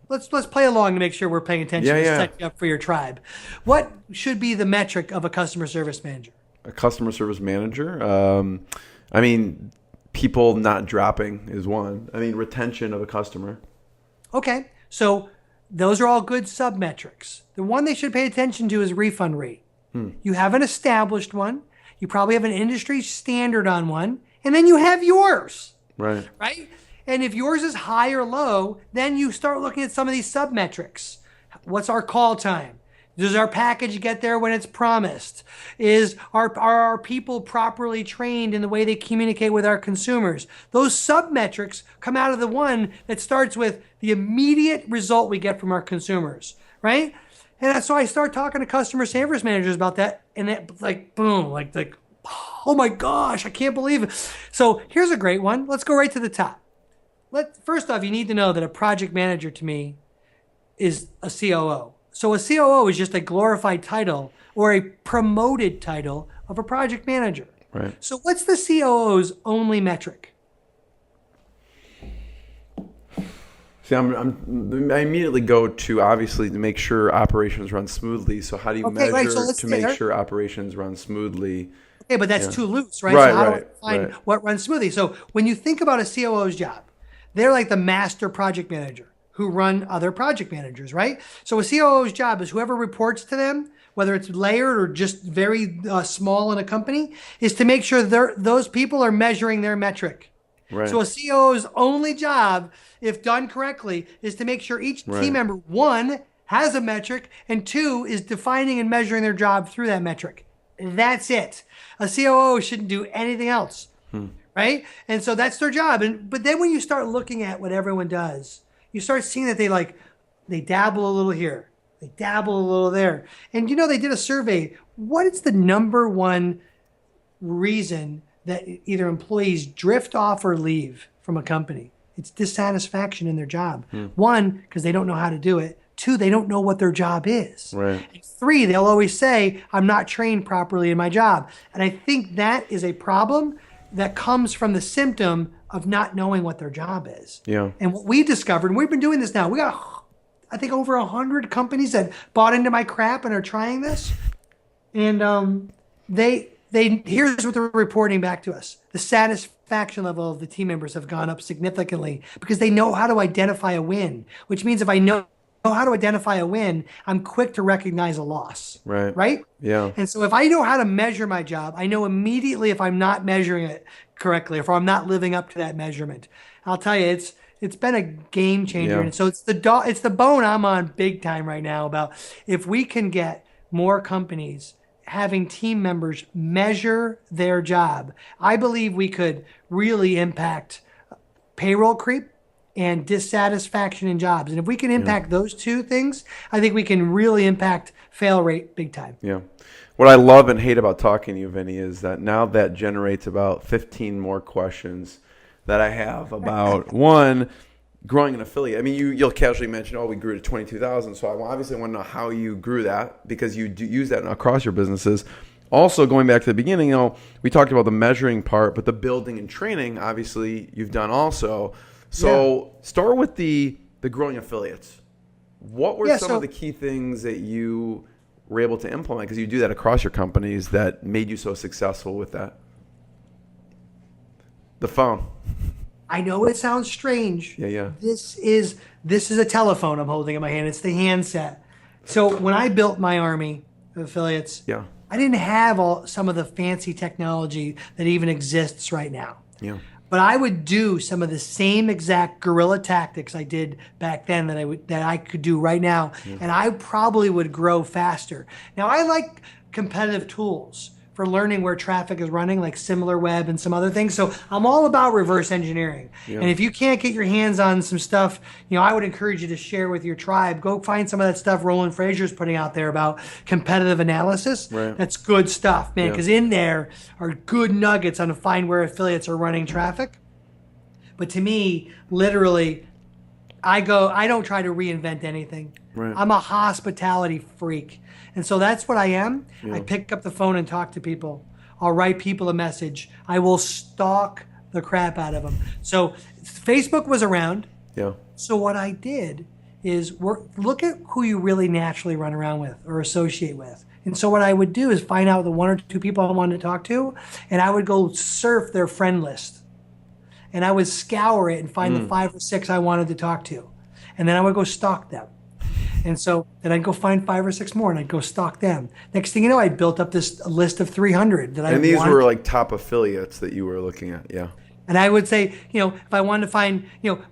Let's play along to make sure we're paying attention to set you up for your tribe. What should be the metric of a customer service manager? A customer service manager? I mean, people not dropping is one. I mean, retention of a customer. Okay, so those are all good sub-metrics. The one they should pay attention to is refund rate. You have an established one. You probably have an industry standard on one. And then you have yours. Right. Right? And if yours is high or low, then you start looking at some of these sub-metrics. What's our call time? Does our package get there when it's promised? Are our people properly trained in the way they communicate with our consumers? Those sub-metrics come out of the one that starts with the immediate result we get from our consumers, right? And so I start talking to customer service managers about that, and it like, boom, like, oh my gosh, I can't believe it. So here's a great one. Let's go right to the top. First off, you need to know that a project manager to me is a COO. So a COO is just a glorified title or a promoted title of a project manager. Right. So what's the COO's only metric? See, I immediately go to, obviously, to make sure operations run smoothly. So how do you measure to make sure operations run smoothly? Okay, but that's too loose, right? Right, so how do I find what runs smoothly? So when you think about a COO's job, they're like the master project manager who run other project managers, right? So a COO's job is whoever reports to them, whether it's layered or just very small in a company, is to make sure those people are measuring their metric. Right. So a COO's only job, if done correctly, is to make sure each team member, one, has a metric, and two, is defining and measuring their job through that metric. That's it. A COO shouldn't do anything else, right? And so that's their job. But then when you start looking at what everyone does, you start seeing that they dabble a little here, they dabble a little there. And they did a survey. What is the number one reason that either employees drift off or leave from a company? It's dissatisfaction in their job. One, because they don't know how to do it. Two, they don't know what their job is. Right. And three, they'll always say, I'm not trained properly in my job. And I think that is a problem that comes from the symptom of not knowing what their job is. Yeah. And what we discovered, and we've been doing this now, we got, I think, over 100 companies that bought into my crap and are trying this. And here's what they're reporting back to us. The satisfaction level of the team members have gone up significantly because they know how to identify a win, which means if I know how to identify a win, I'm quick to recognize a loss. Right. Right? Yeah. And so if I know how to measure my job, I know immediately if I'm not measuring it correctly, if I'm not living up to that measurement. I'll tell you, it's been a game changer. Yeah. And so it's the bone I'm on big time right now about if we can get more companies having team members measure their job, I believe we could really impact payroll creep and dissatisfaction in jobs. And if we can impact those two things, I think we can really impact fail rate big time. Yeah. What I love and hate about talking to you, Vinny, is that now that generates about 15 more questions that I have about one, growing an affiliate. I mean, you'll casually mention, we grew to 22,000. So I obviously want to know how you grew that because you do use that across your businesses. Also, going back to the beginning, we talked about the measuring part, but the building and training, obviously, you've done also. So start with the growing affiliates. What were some of the key things that you were able to implement? Because you do that across your companies that made you so successful with that. The phone. I know it sounds strange. Yeah. This is a telephone I'm holding in my hand. It's the handset. So when I built my army of affiliates, I didn't have some of the fancy technology that even exists right now. Yeah. But I would do some of the same exact guerrilla tactics I did back then that I could do right now, and I probably would grow faster. Now I like competitive tools for learning where traffic is running, like SimilarWeb and some other things. So I'm all about reverse engineering. Yeah. And if you can't get your hands on some stuff, I would encourage you to share with your tribe. Go find some of that stuff Roland Fraser's putting out there about competitive analysis. Right. That's good stuff, man, because in there are good nuggets on to find where affiliates are running traffic. But to me, literally, I don't try to reinvent anything. Right. I'm a hospitality freak. And so that's what I am. Yeah. I pick up the phone and talk to people. I'll write people a message. I will stalk the crap out of them. So Facebook was around. Yeah. So what I did is look at who you really naturally run around with or associate with. And so what I would do is find out the one or two people I wanted to talk to, and I would go surf their friend list. And I would scour it and find the 5 or 6 I wanted to talk to. And then I would go stalk them. And so then I'd go find 5 or 6 more and I'd go stalk them. Next thing you know, I built up this list of 300 that I wanted. And these were like top affiliates that you were looking at, yeah. And I would say, if I wanted to find,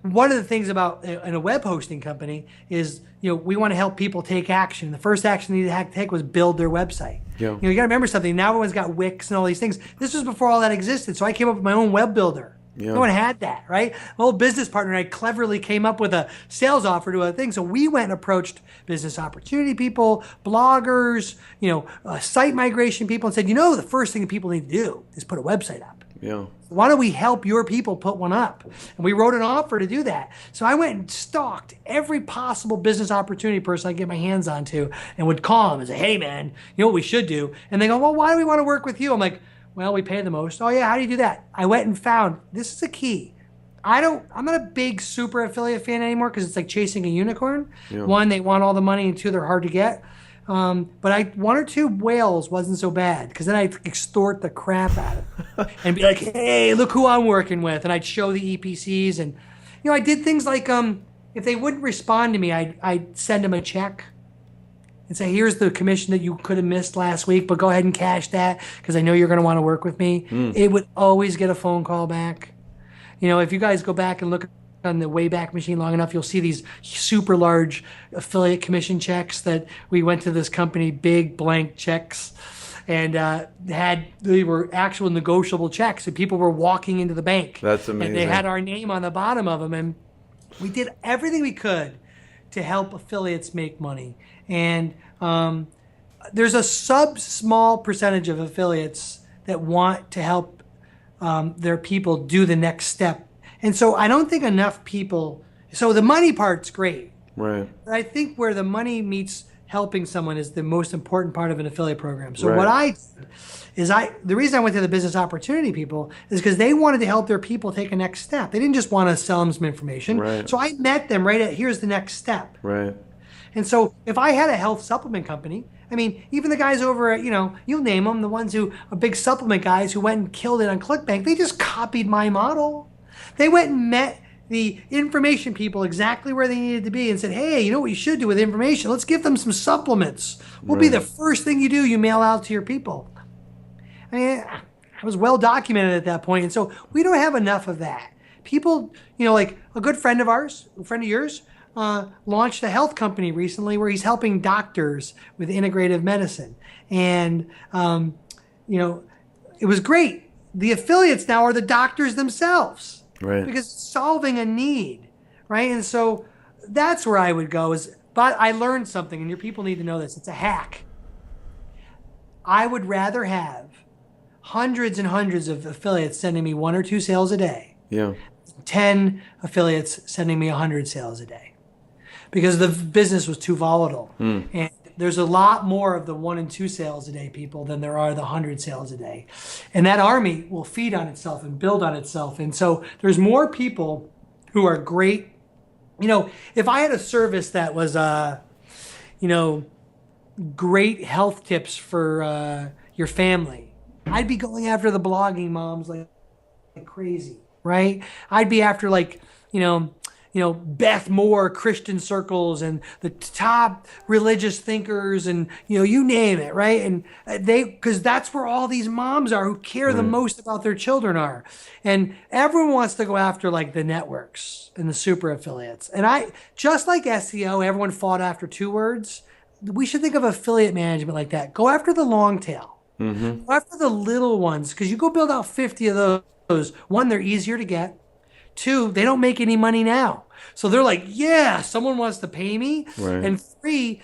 one of the things about in a web hosting company is, we want to help people take action. The first action they needed to take was build their website. Yeah. You got to remember something. Now everyone's got Wix and all these things. This was before all that existed. So I came up with my own web builder. Yeah. No one had that, right? My old business partner and I cleverly came up with a sales offer to a thing. So we went and approached business opportunity people, bloggers, site migration people and said, the first thing that people need to do is put a website up. Yeah. Why don't we help your people put one up? And we wrote an offer to do that. So I went and stalked every possible business opportunity person I could get my hands onto and would call them and say, hey, man, you know what we should do? And they go, well, why do we want to work with you? I'm like, well, we pay the most. Oh, yeah, how do you do that? I went and found, this is a key. I'm not a big super affiliate fan anymore because it's like chasing a unicorn. Yeah. One, they want all the money, and two, they're hard to get. But 1 or 2 whales wasn't so bad because then I'd extort the crap out of them and be like, hey, look who I'm working with. And I'd show the EPCs. And, I did things like if they wouldn't respond to me, I'd send them a check and say, here's the commission that you could have missed last week, but go ahead and cash that because I know you're going to want to work with me. It would always get a phone call back. If you guys go back and look on the Wayback Machine long enough, you'll see these super large affiliate commission checks that we went to this company, big blank checks, and they were actual negotiable checks, and people were walking into the bank. That's amazing. And they had our name on the bottom of them, and we did everything we could to help affiliates make money. And there's a small percentage of affiliates that want to help their people do the next step. And so I don't think enough people, so the money part's great. Right. But I think where the money meets helping someone is the most important part of an affiliate program. So right. what I did is the reason I went to the business opportunity people is because they wanted to help their people take a next step. They didn't just want to sell them some information. Right. So I met them right at, here's the next step. Right. And so if I had a health supplement company, I mean, even the guys over at, you'll name them, the ones who are big supplement guys who went and killed it on ClickBank, they just copied my model. They went and met the information people exactly where they needed to be and said, hey, you know what you should do with information? Let's give them some supplements. We'll be the first thing you mail out to your people. I mean, I was well documented at that point. And so we don't have enough of that. People, like a good friend of ours, a friend of yours, launched a health company recently where he's helping doctors with integrative medicine. And, it was great. The affiliates now are the doctors themselves. Right. Because it's solving a need, right? And so that's where I would go but I learned something, and your people need to know this. It's a hack. I would rather have hundreds and hundreds of affiliates sending me 1 or 2 sales a day. Yeah. 10 affiliates sending me 100 sales a day. Because the business was too volatile. And there's a lot more of the 1 and 2 sales a day people than there are the 100 sales a day. And that army will feed on itself and build on itself. And so there's more people who are great. If I had a service that was, great health tips for your family, I'd be going after the blogging moms like crazy, right? I'd be after Beth Moore Christian circles and the top religious thinkers and, you name it, right? And because that's where all these moms are who care the most about their children are. And everyone wants to go after the networks and the super affiliates. And just like SEO, everyone fought after 2 words. We should think of affiliate management like that. Go after the long tail. Go after the little ones, because you go build out 50 of those. 1, they're easier to get. 2, they don't make any money now. So they're like, yeah, someone wants to pay me. Right. And 3,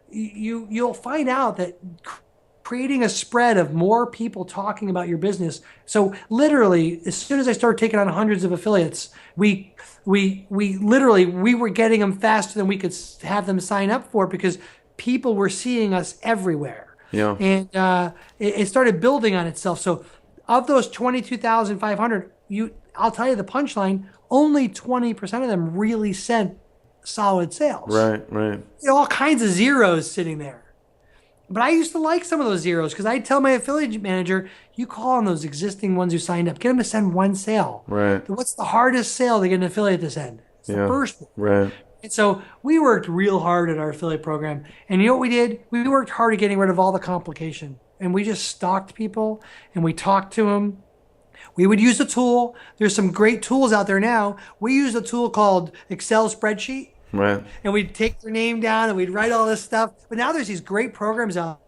you'll find out that creating a spread of more people talking about your business. So literally, as soon as I started taking on hundreds of affiliates, we were getting them faster than we could have them sign up for because people were seeing us everywhere. Yeah. And it started building on itself. So of those 22,500, I'll tell you the punchline, only 20% of them really sent solid sales. Right. All kinds of zeros sitting there. But I used to like some of those zeros because I'd tell my affiliate manager, you call on those existing ones who signed up, get them to send 1 sale. Right. What's the hardest sale to get an affiliate to send? It's the first one. Right. And so we worked real hard at our affiliate program. And you know what we did? We worked hard at getting rid of all the complication. And we just stalked people and we talked to them. We would use a tool. There's some great tools out there now. We use a tool called Excel spreadsheet. Right. And we'd take their name down and we'd write all this stuff. But now there's these great programs out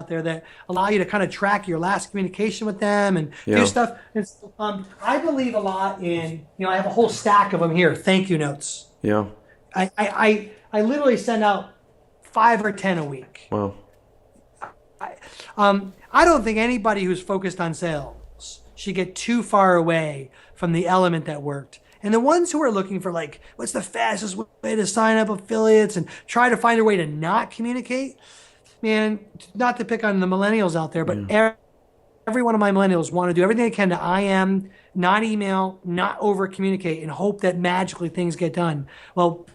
there that allow you to kind of track your last communication with them and do stuff. And I believe a lot in, I have a whole stack of them here. Thank you notes. Yeah. I literally send out 5 or 10 a week. Wow. I don't think anybody who's focused on sales should get too far away from the element that worked. And the ones who are looking for what's the fastest way to sign up affiliates and try to find a way to not communicate, man, not to pick on the millennials out there, but every one of my millennials want to do everything they can to IM, not email, not over communicate, and hope that magically things get done. Well,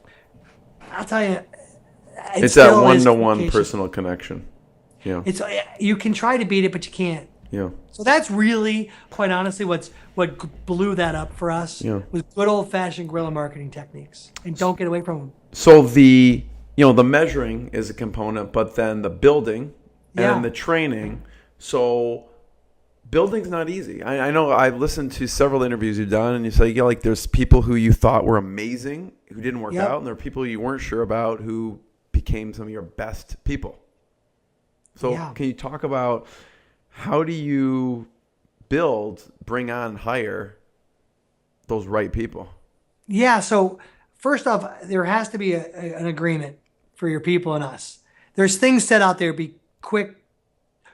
I'll tell you, it's that one-to-one personal connection. Yeah. You can try to beat it, but you can't. Yeah. So that's really, quite honestly, what blew that up for us was good old-fashioned guerrilla marketing techniques, and don't get away from them. So the measuring is a component, but then the building and the training. So building's not easy. I know I've listened to several interviews you've done, and you say there's people who you thought were amazing who didn't work out, and there are people you weren't sure about who became some of your best people. So can you talk about how do you bring on, hire those right people? Yeah. So first off, there has to be an agreement for your people and us. There's things set out there, be quick,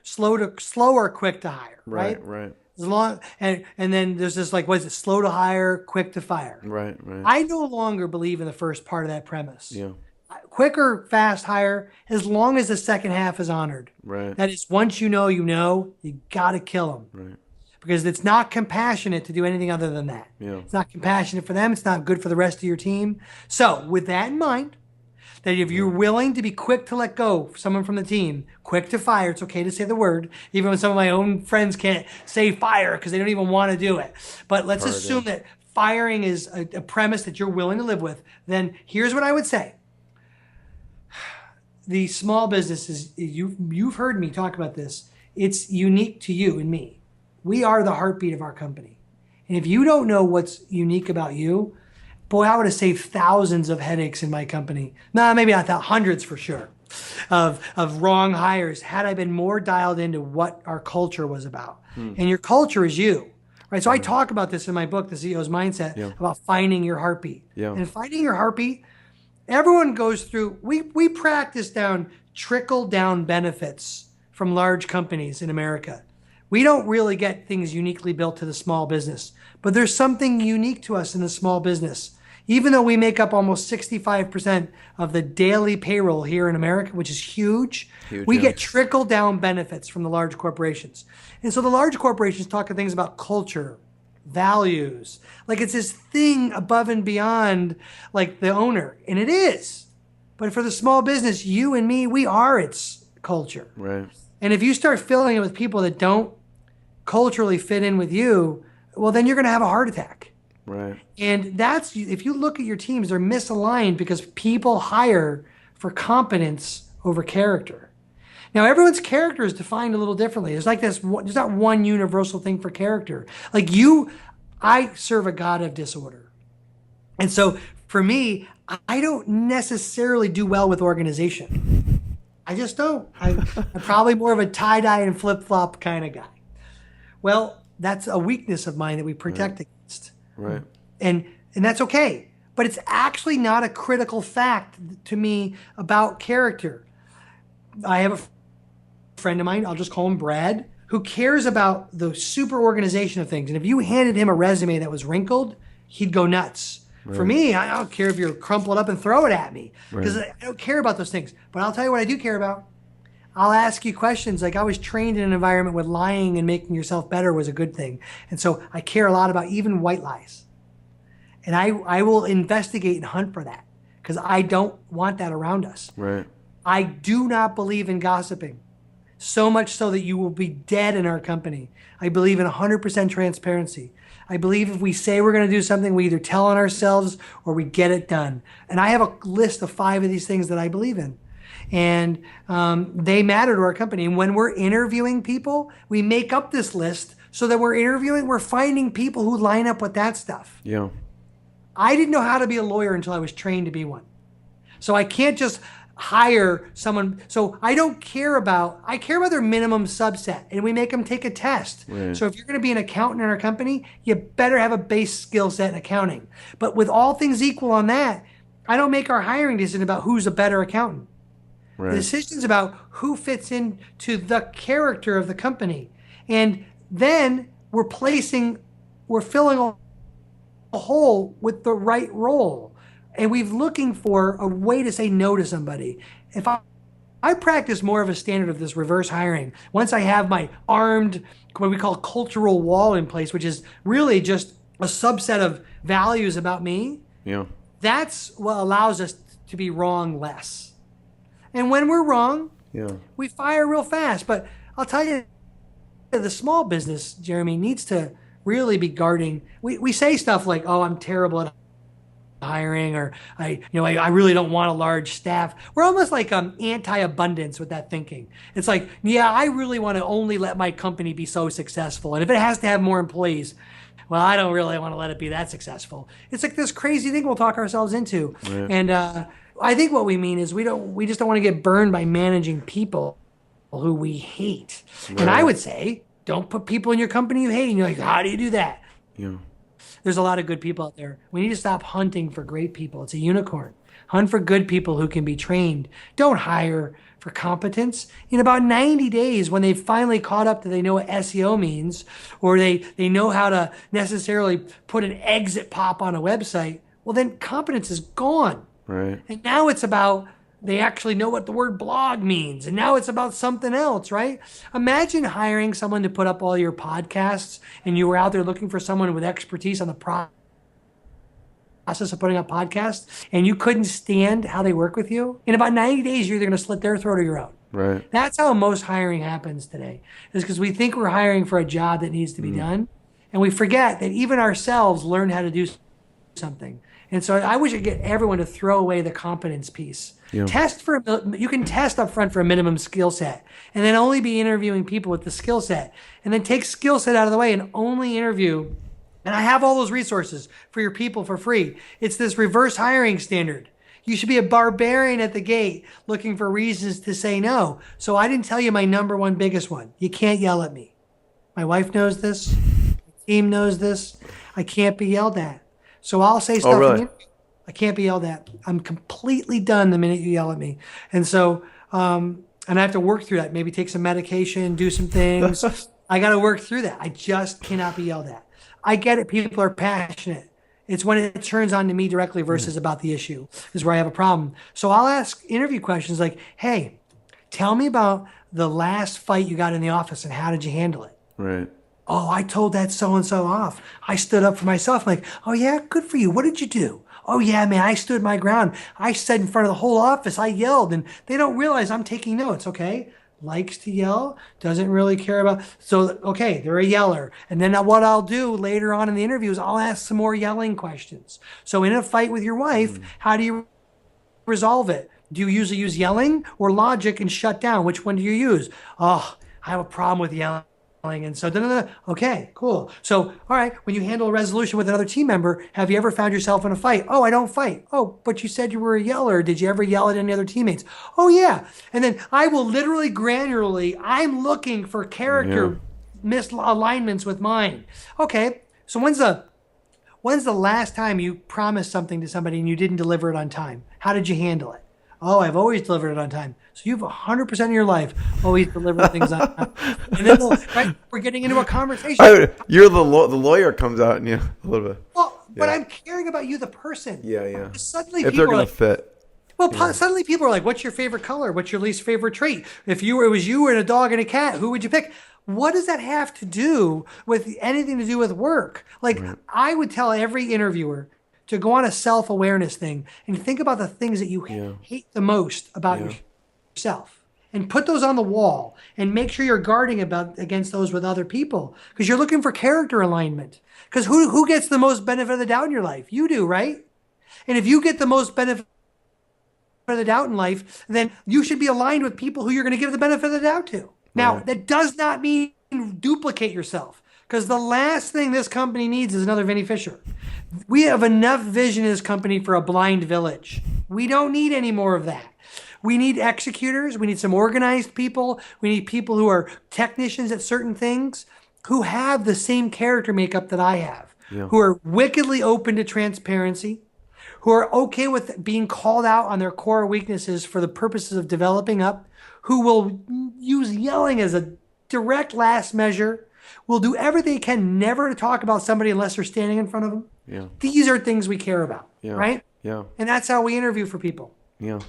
slow or quick to hire, right? Right. As long, and then there's this what is it? Slow to hire, quick to fire. Right. I no longer believe in the first part of that premise. Yeah. Quick or fast hire, as long as the second half is honored. Right. That is, once you got to kill them. Right. Because it's not compassionate to do anything other than that. Yeah. It's not compassionate for them. It's not good for the rest of your team. So with that in mind, that if you're willing to be quick to let go someone from the team, quick to fire, it's okay to say the word, even when some of my own friends can't say fire because they don't even want to do it. But let's assume that firing is a premise that you're willing to live with. Then here's what I would say. The small businesses, you've heard me talk about this. It's unique to you and me. We are the heartbeat of our company. And if you don't know what's unique about you, boy, I would have saved thousands of headaches in my company. No, maybe not that, hundreds for sure, of wrong hires had I been more dialed into what our culture was about. And your culture is you, right? So I talk about this in my book, The CEO's Mindset, about finding your heartbeat. And finding your heartbeat, everyone goes through, we practice down trickle-down benefits from large companies in America. We don't really get things uniquely built to the small business, but there's something unique to us in the small business. Even though we make up almost 65% of the daily payroll here in America, which is huge, we get trickle-down benefits from the large corporations. And so the large corporations talk things about culture, values, like it's this thing above and beyond like the owner, and it is. But for the small business, you and me, we are its culture. Right. And if you start filling it with people that don't culturally fit in with you, well, then you're going to have a heart attack. Right. And that's, if you look at your teams, they're misaligned because people hire for competence over character. Now, everyone's character is defined a little differently. There's like this, there's not one universal thing for character. Like I serve a God of disorder. And so for me, I don't necessarily do well with organization. I just don't. I'm probably more of a tie-dye and flip-flop kind of guy. Well, that's a weakness of mine that we protect against. Right. And that's okay. But it's actually not a critical fact to me about character. I have a friend of mine, I'll just call him Brad, who cares about the super organization of things. And if you handed him a resume that was wrinkled, he'd go nuts. Right. For me, I don't care if you're crumpled up and throw it at me because I don't care about those things. But I'll tell you what I do care about. I'll ask you questions. Like I was trained in an environment where lying and making yourself better was a good thing. And so I care a lot about even white lies. And I will investigate and hunt for that because I don't want that around us. Right. I do not believe in gossiping, so much so that you will be dead in our company. I believe in 100% transparency. I believe if we say we're going to do something, we either tell on ourselves or we get it done. And I have a list of 5 of these things that I believe in. And they matter to our company. And when we're interviewing people, we make up this list so that we're finding people who line up with that stuff. Yeah. I didn't know how to be a lawyer until I was trained to be one. So I can't just hire someone. So I care about their minimum subset, and we make them take a test. Right. So if you're going to be an accountant in our company, you better have a base skill set in accounting. But with all things equal on that, I don't make our hiring decision about who's a better accountant. Right. The decision's about who fits into the character of the company. And then we're filling a hole with the right role. And we're looking for a way to say no to somebody. If I practice more of a standard of this reverse hiring, once I have my armed, what we call cultural wall in place, which is really just a subset of values about me, that's what allows us to be wrong less. And when we're wrong, we fire real fast. But I'll tell you, the small business, Jeremy, needs to really be guarding. We say stuff like, oh, I'm terrible at hiring, or I really don't want a large staff. We're almost like anti-abundance with that thinking. It's like, I really want to only let my company be so successful. And if it has to have more employees, well, I don't really want to let it be that successful. It's like this crazy thing we'll talk ourselves into. Right. And I think what we mean is we just don't want to get burned by managing people who we hate. Right. And I would say, don't put people in your company you hate. And you're like, how do you do that? Yeah. There's a lot of good people out there. We need to stop hunting for great people. It's a unicorn. Hunt for good people who can be trained. Don't hire for competence. In about 90 days, when they've finally caught up that they know what SEO means, or they know how to necessarily put an exit pop on a website, well, then competence is gone. Right. And now it's about they actually know what the word blog means. And now it's about something else, right? Imagine hiring someone to put up all your podcasts and you were out there looking for someone with expertise on the process of putting up podcasts and you couldn't stand how they work with you, in about 90 days, you're either going to slit their throat or your own. Right. That's how most hiring happens today, is because we think we're hiring for a job that needs to be done. And we forget that even ourselves learn how to do something. And so I wish I could get everyone to throw away the competence piece. Yeah. You can test up front for a minimum skill set and then only be interviewing people with the skill set, and then take skill set out of the way and only interview. And I have all those resources for your people for free. It's this reverse hiring standard. You should be a barbarian at the gate looking for reasons to say no. So I didn't tell you my number one biggest one. You can't yell at me. My wife knows this. My team knows this. I can't be yelled at. So I'll say stuff. Really? I can't be yelled at. I'm completely done the minute you yell at me. And so, and I have to work through that. Maybe take some medication, do some things. I got to work through that. I just cannot be yelled at. I get it. People are passionate. It's when it turns on to me directly versus about the issue is where I have a problem. So I'll ask interview questions like, hey, tell me about the last fight you got in the office and how did you handle it? Right. Oh, I told that so-and-so off. I stood up for myself. I'm like, oh yeah, good for you. What did you do? Oh yeah, man, I stood my ground. I said in front of the whole office, I yelled, and they don't realize I'm taking notes, okay? Likes to yell, doesn't really care about, so, okay, they're a yeller. And then what I'll do later on in the interview is I'll ask some more yelling questions. So in a fight with your wife, how do you resolve it? Do you usually use yelling or logic and shut down? Which one do you use? Oh, I have a problem with yelling. And so, okay, cool. So, all right, when you handle a resolution with another team member, have you ever found yourself in a fight? Oh, I don't fight. Oh, but you said you were a yeller. Did you ever yell at any other teammates? Oh, yeah. And then I will literally granularly, I'm looking for character misalignments with mine. Okay, so when's the last time you promised something to somebody and you didn't deliver it on time? How did you handle it? Oh, I've always delivered it on time. So you've 100% of your life always delivered things on time. And then right, we're getting into a conversation. You're the lawyer comes out in you a little bit. Well, but I'm caring about you, the person. Yeah. Suddenly If they're going to fit. Well, suddenly people are like, what's your favorite color? What's your least favorite trait? If it was you and a dog and a cat, who would you pick? What does that have to do with anything to do with work? Like, I would tell every interviewer to go on a self-awareness thing and think about the things that you hate the most about yourself and put those on the wall and make sure you're guarding against those with other people, because you're looking for character alignment. Because who gets the most benefit of the doubt in your life? You do, right? And if you get the most benefit of the doubt in life, then you should be aligned with people who you're going to give the benefit of the doubt to. Now, that does not mean duplicate yourself, because the last thing this company needs is another Vinnie Fisher. We have enough vision in this company for a blind village. We don't need any more of that. We need executors. We need some organized people. We need people who are technicians at certain things, who have the same character makeup that I have, who are wickedly open to transparency, who are okay with being called out on their core weaknesses for the purposes of developing up, who will use yelling as a direct last measure, will do everything they can never to talk about somebody unless they're standing in front of them. Yeah. These are things we care about, right? Yeah. And that's how we interview for people. Yeah.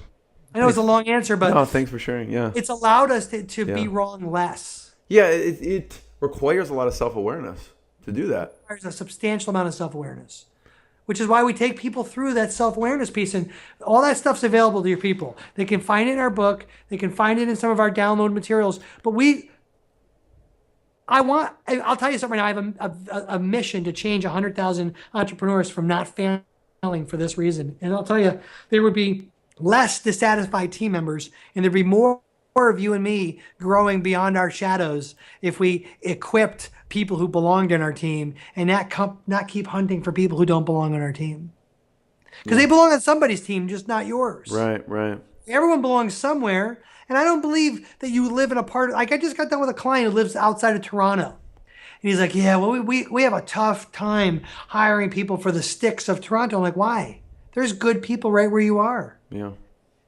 I know it's a long answer, but no, thanks for sharing. Yeah. It's allowed us to be wrong less. Yeah, it requires a lot of self-awareness to do that. It requires a substantial amount of self-awareness, which is why we take people through that self-awareness piece, and all that stuff's available to your people. They can find it in our book. They can find it in some of our download materials, but I'll tell you something. I have a mission to change 100,000 entrepreneurs from not failing for this reason. And I'll tell you, there would be less dissatisfied team members, and there'd be more of you and me growing beyond our shadows if we equipped people who belonged in our team and not keep hunting for people who don't belong on our team. Because they belong on somebody's team, just not yours. Right. Everyone belongs somewhere. And I don't believe that you live in a part of, like, I just got done with a client who lives outside of Toronto. And he's like, yeah, well, we have a tough time hiring people for the sticks of Toronto. I'm like, why? There's good people right where you are. Yeah.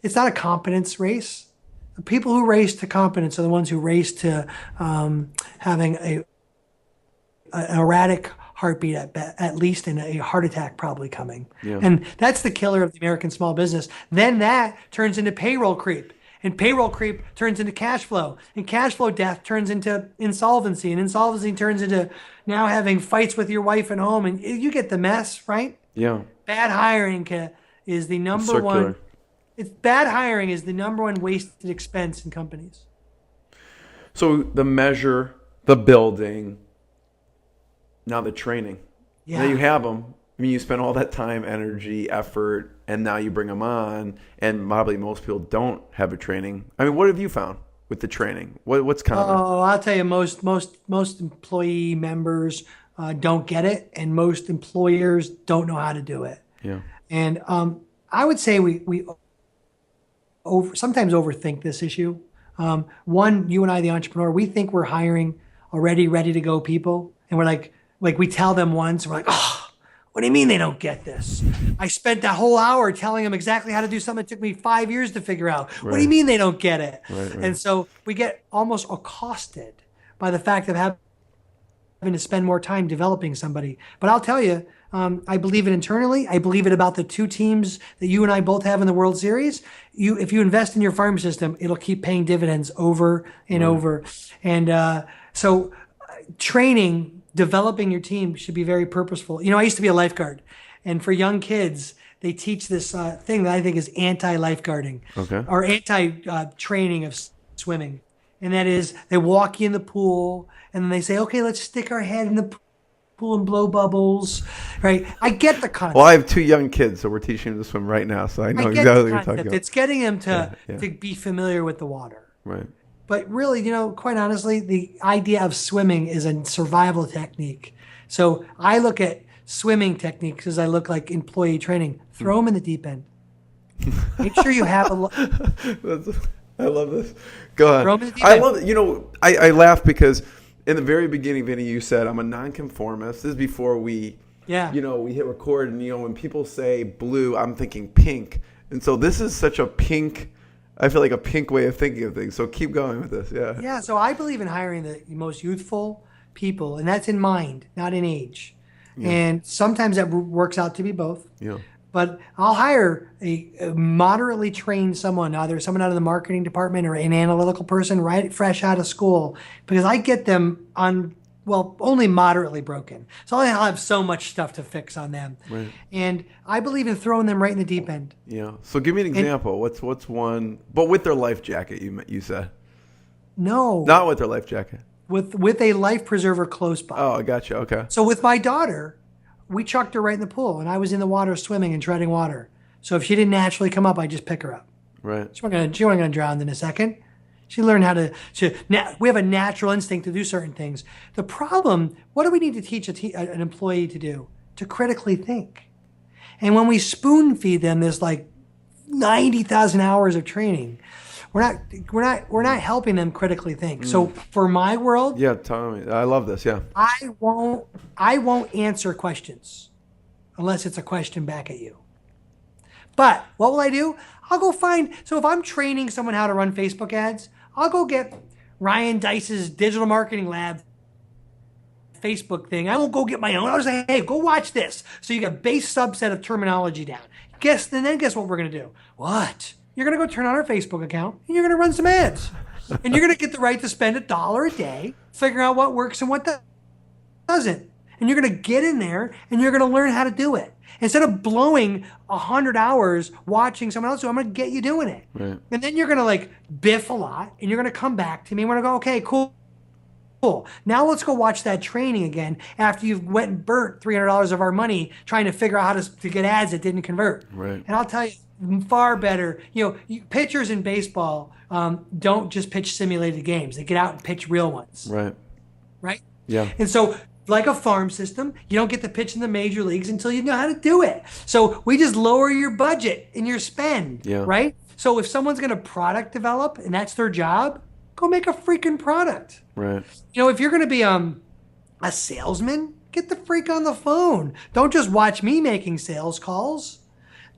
It's not a competence race. The people who race to competence are the ones who race to having an erratic heartbeat at least, and a heart attack probably coming. Yeah. And that's the killer of the American small business. Then that turns into payroll creep. And payroll creep turns into cash flow. And cash flow death turns into insolvency. And insolvency turns into now having fights with your wife at home. And you get the mess, right? Yeah. Bad hiring is the number Circular. one. It's bad hiring is the number one wasted expense in companies. So the measure, the building, now the training. Yeah. Now you have them. I mean, you spend all that time, energy, effort, and now you bring them on. And probably most people don't have a training. I mean, what have you found with the training? What's common? Oh, I'll tell you, most employee members don't get it, and most employers don't know how to do it. Yeah. And I would say we sometimes overthink this issue. One, you and I, the entrepreneur, we think we're hiring already ready to go people, and we're like we tell them once, we're like, oh, what do you mean they don't get this? I spent that whole hour telling them exactly how to do something that took me 5 years to figure out. What do you mean they don't get it? Right. And so we get almost accosted by the fact of having to spend more time developing somebody. But I'll tell you, I believe it internally. I believe it about the two teams that you and I both have in the World Series. If you invest in your farm system, it'll keep paying dividends over and over. And so training, developing your team should be very purposeful. I used to be a lifeguard. And for young kids, they teach this thing that I think is anti-lifeguarding or anti-training of swimming. And that is they walk you in the pool and then they say, okay, let's stick our head in the pool and blow bubbles, right? I get the concept. Well, I have 2 young kids, so we're teaching them to swim right now, so I know exactly what you're talking about. It's getting them to be familiar with the water. Right. But really, quite honestly, the idea of swimming is a survival technique. So I look at swimming techniques as I look like employee training. Throw them in the deep end. Make sure you have I love this. Go Throw 'em in ahead. the deep I end. love it. I laugh because in the very beginning, Vinny, you said I'm a nonconformist. This is before we, we hit record, and when people say blue, I'm thinking pink, and so this is such a pink. I feel like a pink way of thinking of things. So keep going with this. Yeah. Yeah. So I believe in hiring the most youthful people, and that's in mind, not in age. Yeah. And sometimes that works out to be both. Yeah. But I'll hire a moderately trained someone, either someone out of the marketing department or an analytical person right fresh out of school, because I get them only moderately broken. So I'll have so much stuff to fix on them. Right. And I believe in throwing them right in the deep end. Yeah. So give me an example. What's one, but with their life jacket, you said? No. Not with their life jacket. With a life preserver close by. Oh, I got you. Okay. So with my daughter, we chucked her right in the pool, and I was in the water swimming and treading water. So if she didn't naturally come up, I just pick her up. Right. She wasn't going to drown in a second. She learned how to. We have a natural instinct to do certain things. The problem, what do we need to teach an employee to do? To critically think. And when we spoon feed them this 90,000 hours of training, we're not helping them critically think. So for my world, tell me. I love this. Yeah. I won't answer questions unless it's a question back at you. But what will I do? I'll go so if I'm training someone how to run Facebook ads, I'll go get Ryan Dice's Digital Marketing Lab Facebook thing. I won't go get my own. I'll just say, hey, go watch this. So you get a base subset of terminology down. Guess what we're going to do? What? You're going to go turn on our Facebook account and you're going to run some ads. And you're going to get the right to spend $1 a day figuring out what works and what doesn't. And you're going to get in there and you're going to learn how to do it. Instead of blowing 100 hours watching someone else do it, I'm going to get you doing it. Right. And then you're going to biff a lot and you're going to come back to me and we're going to go, okay, cool. Now let's go watch that training again after you've went and burnt $300 of our money trying to figure out how to get ads that didn't convert. Right. And I'll tell you, far better. Pitchers in baseball don't just pitch simulated games. They get out and pitch real ones. Right. Right? Yeah. And so, like a farm system, you don't get to pitch in the major leagues until you know how to do it. So we just lower your budget and your spend. Yeah. Right? So if someone's going to product develop and that's their job, go make a freaking product. Right. If you're going to be a salesman, get the freak on the phone. Don't just watch me making sales calls.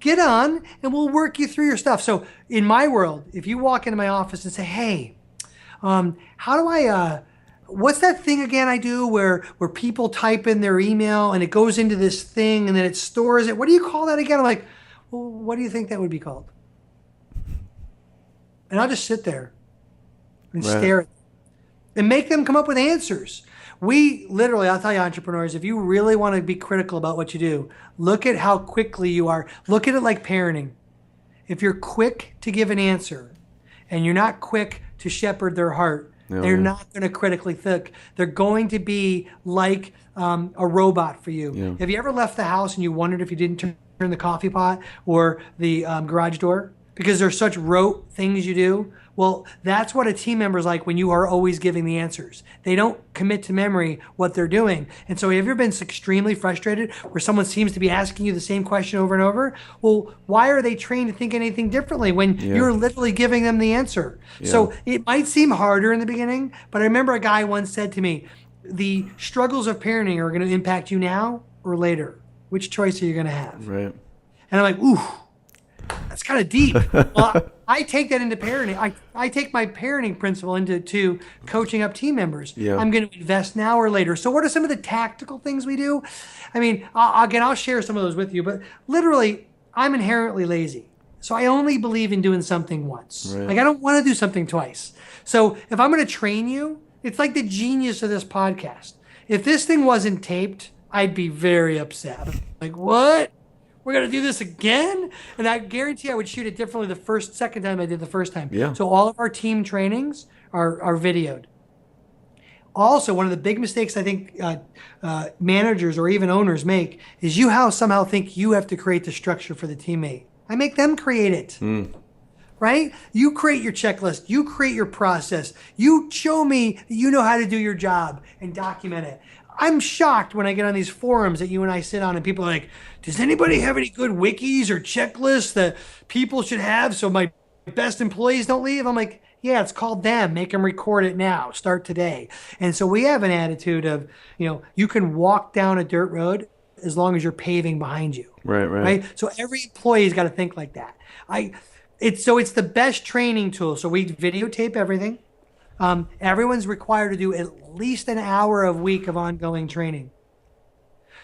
Get on and we'll work you through your stuff. So in my world, if you walk into my office and say, hey, how do I, what's that thing again I do where people type in their email and it goes into this thing and then it stores it? What do you call that again? I'm like, well, what do you think that would be called? And I'll just sit there and stare at them and make them come up with answers. We literally, I'll tell you, entrepreneurs, if you really want to be critical about what you do, look at how quickly you are. Look at it like parenting. If you're quick to give an answer and you're not quick to shepherd their heart, they're not going to critically think. They're going to be like a robot for you. Yeah. Have you ever left the house and you wondered if you didn't turn the coffee pot or the garage door? Because there's such rote things you do. Well, that's what a team member is like when you are always giving the answers. They don't commit to memory what they're doing. And so have you ever been extremely frustrated where someone seems to be asking you the same question over and over? Well, why are they trained to think anything differently when you're literally giving them the answer? Yeah. So it might seem harder in the beginning, but I remember a guy once said to me, the struggles of parenting are going to impact you now or later. Which choice are you going to have? Right. And I'm like, ooh, that's kind of deep. Well, I take that into parenting. I take my parenting principle into coaching up team members. Yeah. I'm going to invest now or later. So what are some of the tactical things we do? I mean, I'll share some of those with you, but literally, I'm inherently lazy. So I only believe in doing something once. Right. Like I don't want to do something twice. So if I'm going to train you, it's like the genius of this podcast. If this thing wasn't taped, I'd be very upset. Like, what? We're going to do this again? And I guarantee I would shoot it differently the second time I did the first time. Yeah. So all of our team trainings are videoed. Also, one of the big mistakes I think managers or even owners make is you somehow think you have to create the structure for the teammate. I make them create it. Right? You create your checklist. You create your process. You show me that you know how to do your job and document it. I'm shocked when I get on these forums that you and I sit on and people are like, does anybody have any good wikis or checklists that people should have so my best employees don't leave? I'm like, yeah, it's called them. Make them record it now. Start today. And so we have an attitude of, you can walk down a dirt road as long as you're paving behind you. Right? So every employee's got to think like that. It's the best training tool. So we videotape everything. Everyone's required to do at least an hour a week of ongoing training.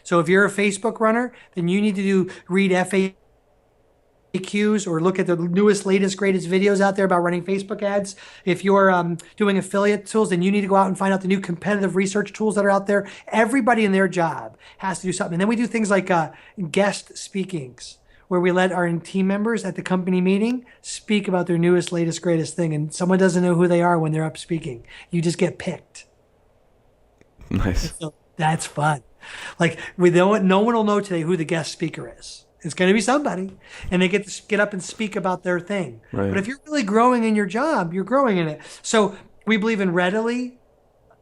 So if you're a Facebook runner, then you need to read FAQs or look at the newest, latest, greatest videos out there about running Facebook ads. If you're doing affiliate tools, then you need to go out and find out the new competitive research tools that are out there. Everybody in their job has to do something. And then we do things like guest speakings, where we let our team members at the company meeting speak about their newest, latest, greatest thing. And someone doesn't know who they are when they're up speaking. You just get picked. Nice. So that's fun. Like no one will know today who the guest speaker is. It's going to be somebody. And they get to get up and speak about their thing. Right. But if you're really growing in your job, you're growing in it. So we believe in readily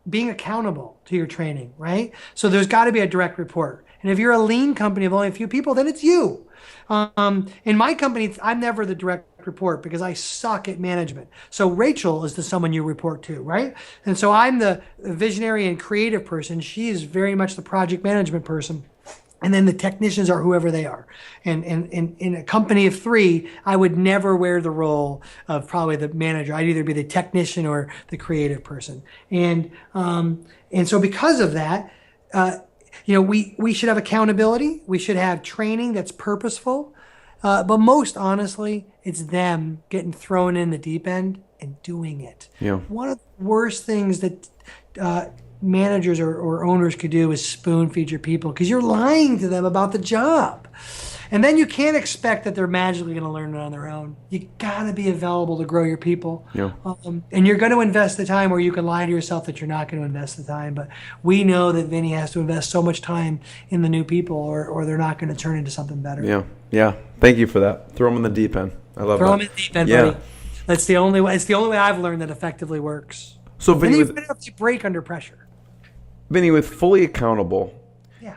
being accountable to your training, right? So there's got to be a direct report. And if you're a lean company of only a few people, then it's you. In my company, I'm never the direct report because I suck at management. So Rachel is the someone you report to, right? And so I'm the visionary and creative person. She is very much the project management person. And then the technicians are whoever they are. And in a company of three, I would never wear the role of probably the manager. I'd either be the technician or the creative person. And so because of that, we should have accountability. We should have training that's purposeful. But most honestly, it's them getting thrown in the deep end and doing it. Yeah. One of the worst things that managers or owners could do is spoon feed your people because you're lying to them about the job. And then you can't expect that they're magically going to learn it on their own. You got to be available to grow your people. Yeah. And you're going to invest the time, or you can lie to yourself that you're not going to invest the time. But we know that Vinnie has to invest so much time in the new people or they're not going to turn into something better. Yeah. Yeah. Thank you for that. Throw them in the deep end. I love that. Throw them in the deep end, buddy. That's the only way. It's the only way I've learned that effectively works. So Vinnie, and you have to break under pressure. Vinnie, with fully accountable,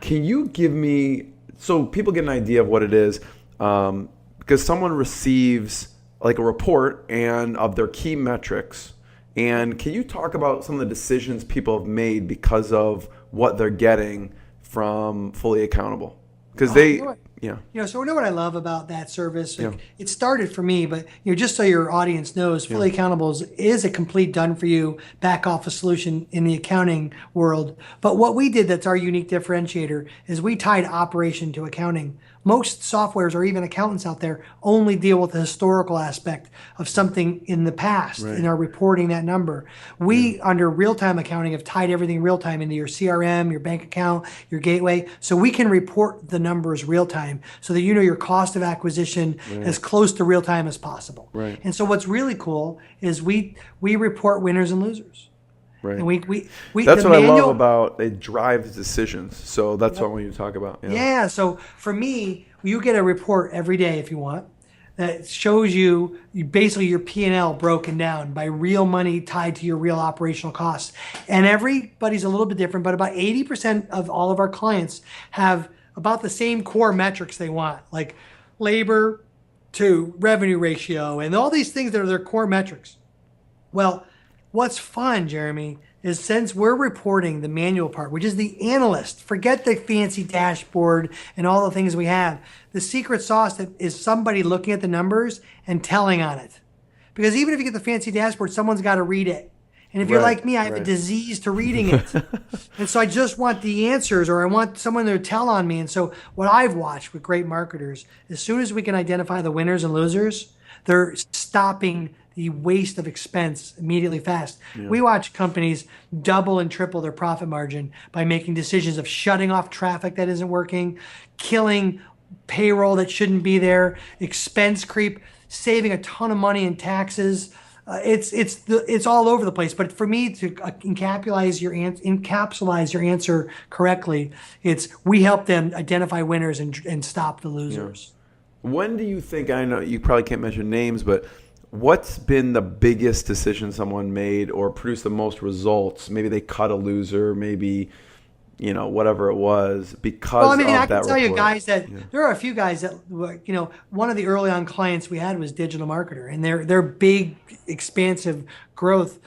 can you give me, so people get an idea of what it is, because someone receives like a report and of their key metrics, and can you talk about some of the decisions people have made because of what they're getting from fully accountable? Because so you know what I love about that service? Like, it started for me, but just so your audience knows, Fully Accountable is a complete done-for-you back office solution in the accounting world. But what we did that's our unique differentiator is we tied operation to accounting. most softwares or even accountants out there only deal with the historical aspect of something in the past and are reporting that number. We, under real-time accounting, have tied everything real-time into your CRM, your bank account, your gateway, so we can report the numbers real-time so that you know your cost of acquisition as close to real-time as possible. Right. And so what's really cool is we report winners and losers. Right. And we that's the what I manual, love about it drives decisions. So that's what I want you to talk about. Yeah. So for me, you get a report every day if you want that shows you basically your P&L broken down by real money tied to your real operational costs. And everybody's a little bit different, but about 80% of all of our clients have about the same core metrics they want, like labor to revenue ratio and all these things that are their core metrics. Well, what's fun, Jeremy, is since we're reporting the manual part, which is the analyst, forget the fancy dashboard and all the things we have. The secret sauce is somebody looking at the numbers and telling on it. Because even if you get the fancy dashboard, someone's got to read it. And if you're like me, I have a disease to reading it. And so I just want the answers, or I want someone to tell on me. And so what I've watched with great marketers, as soon as we can identify the winners and losers, they're stopping the waste of expense immediately fast. Yeah. We watch companies double and triple their profit margin by making decisions of shutting off traffic that isn't working, killing payroll that shouldn't be there, expense creep, saving a ton of money in taxes. It's all over the place. But for me to encapsulize your answer correctly, it's we help them identify winners and stop the losers. Yeah. When do you think, I know you probably can't mention names, but what's been the biggest decision someone made or produced the most results? Maybe they cut a loser, maybe, whatever it was because of that report. I can tell you guys that there are a few guys that, one of the early on clients we had was digital marketer, and their big, expansive growth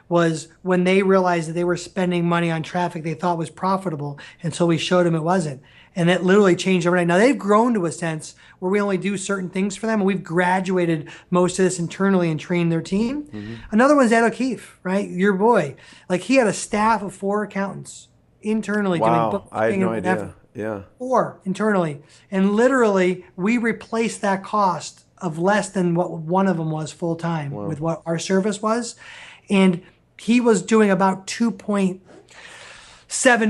was when they realized that they were spending money on traffic they thought was profitable, and so we showed them it wasn't. And it literally changed overnight. Now they've grown to a sense where we only do certain things for them, and we've graduated most of this internally and trained their team. Mm-hmm. Another one's Ed O'Keefe, right? Your boy. Like he had a staff of 4 accountants internally doing bookkeeping. I had no idea. Yeah. 4 internally. And literally we replaced that cost of less than what one of them was full time with what our service was. And he was doing about 2.7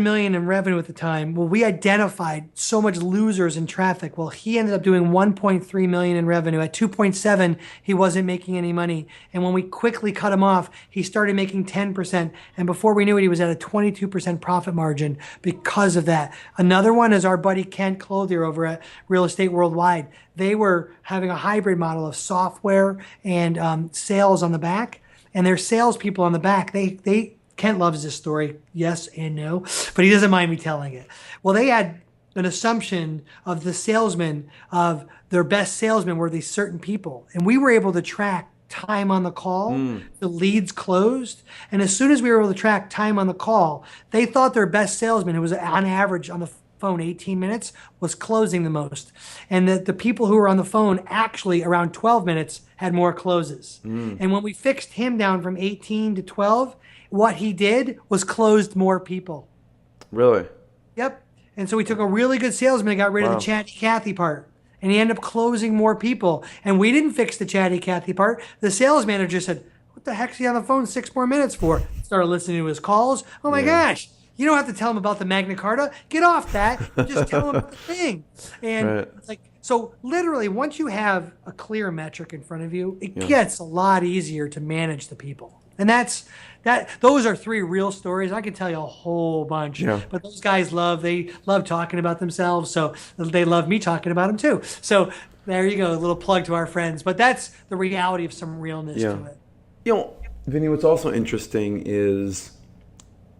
million in revenue at the time. Well, we identified so much losers in traffic. Well, he ended up doing 1.3 million in revenue. At 2.7, he wasn't making any money. And when we quickly cut him off, he started making 10%. And before we knew it, he was at a 22% profit margin because of that. Another one is our buddy Kent Clothier over at Real Estate Worldwide. They were having a hybrid model of software and sales on the back. And their salespeople on the back, Kent loves this story, yes and no, but he doesn't mind me telling it. Well, they had an assumption of the salesmen, of their best salesmen were these certain people. And we were able to track time on the call, the leads closed. And as soon as we were able to track time on the call, they thought their best salesman, who was on average on the phone 18 minutes, was closing the most. And that the people who were on the phone actually around 12 minutes had more closes. And when we fixed him down from 18 to 12, what he did was closed more people. Really? Yep. And so we took a really good salesman and got rid of the chatty Cathy part. And he ended up closing more people. And we didn't fix the chatty Cathy part. The sales manager said, what the heck's he on the phone 6 more minutes for? Started listening to his calls. Oh my gosh. You don't have to tell him about the Magna Carta. Get off that. Just tell him about the thing. And it's like, so literally once you have a clear metric in front of you, it gets a lot easier to manage the people. And those are 3 real stories. I could tell you a whole bunch, but those guys love talking about themselves. So they love me talking about them too. So there you go. A little plug to our friends, but that's the reality of some realness to it. Vinny, what's also interesting is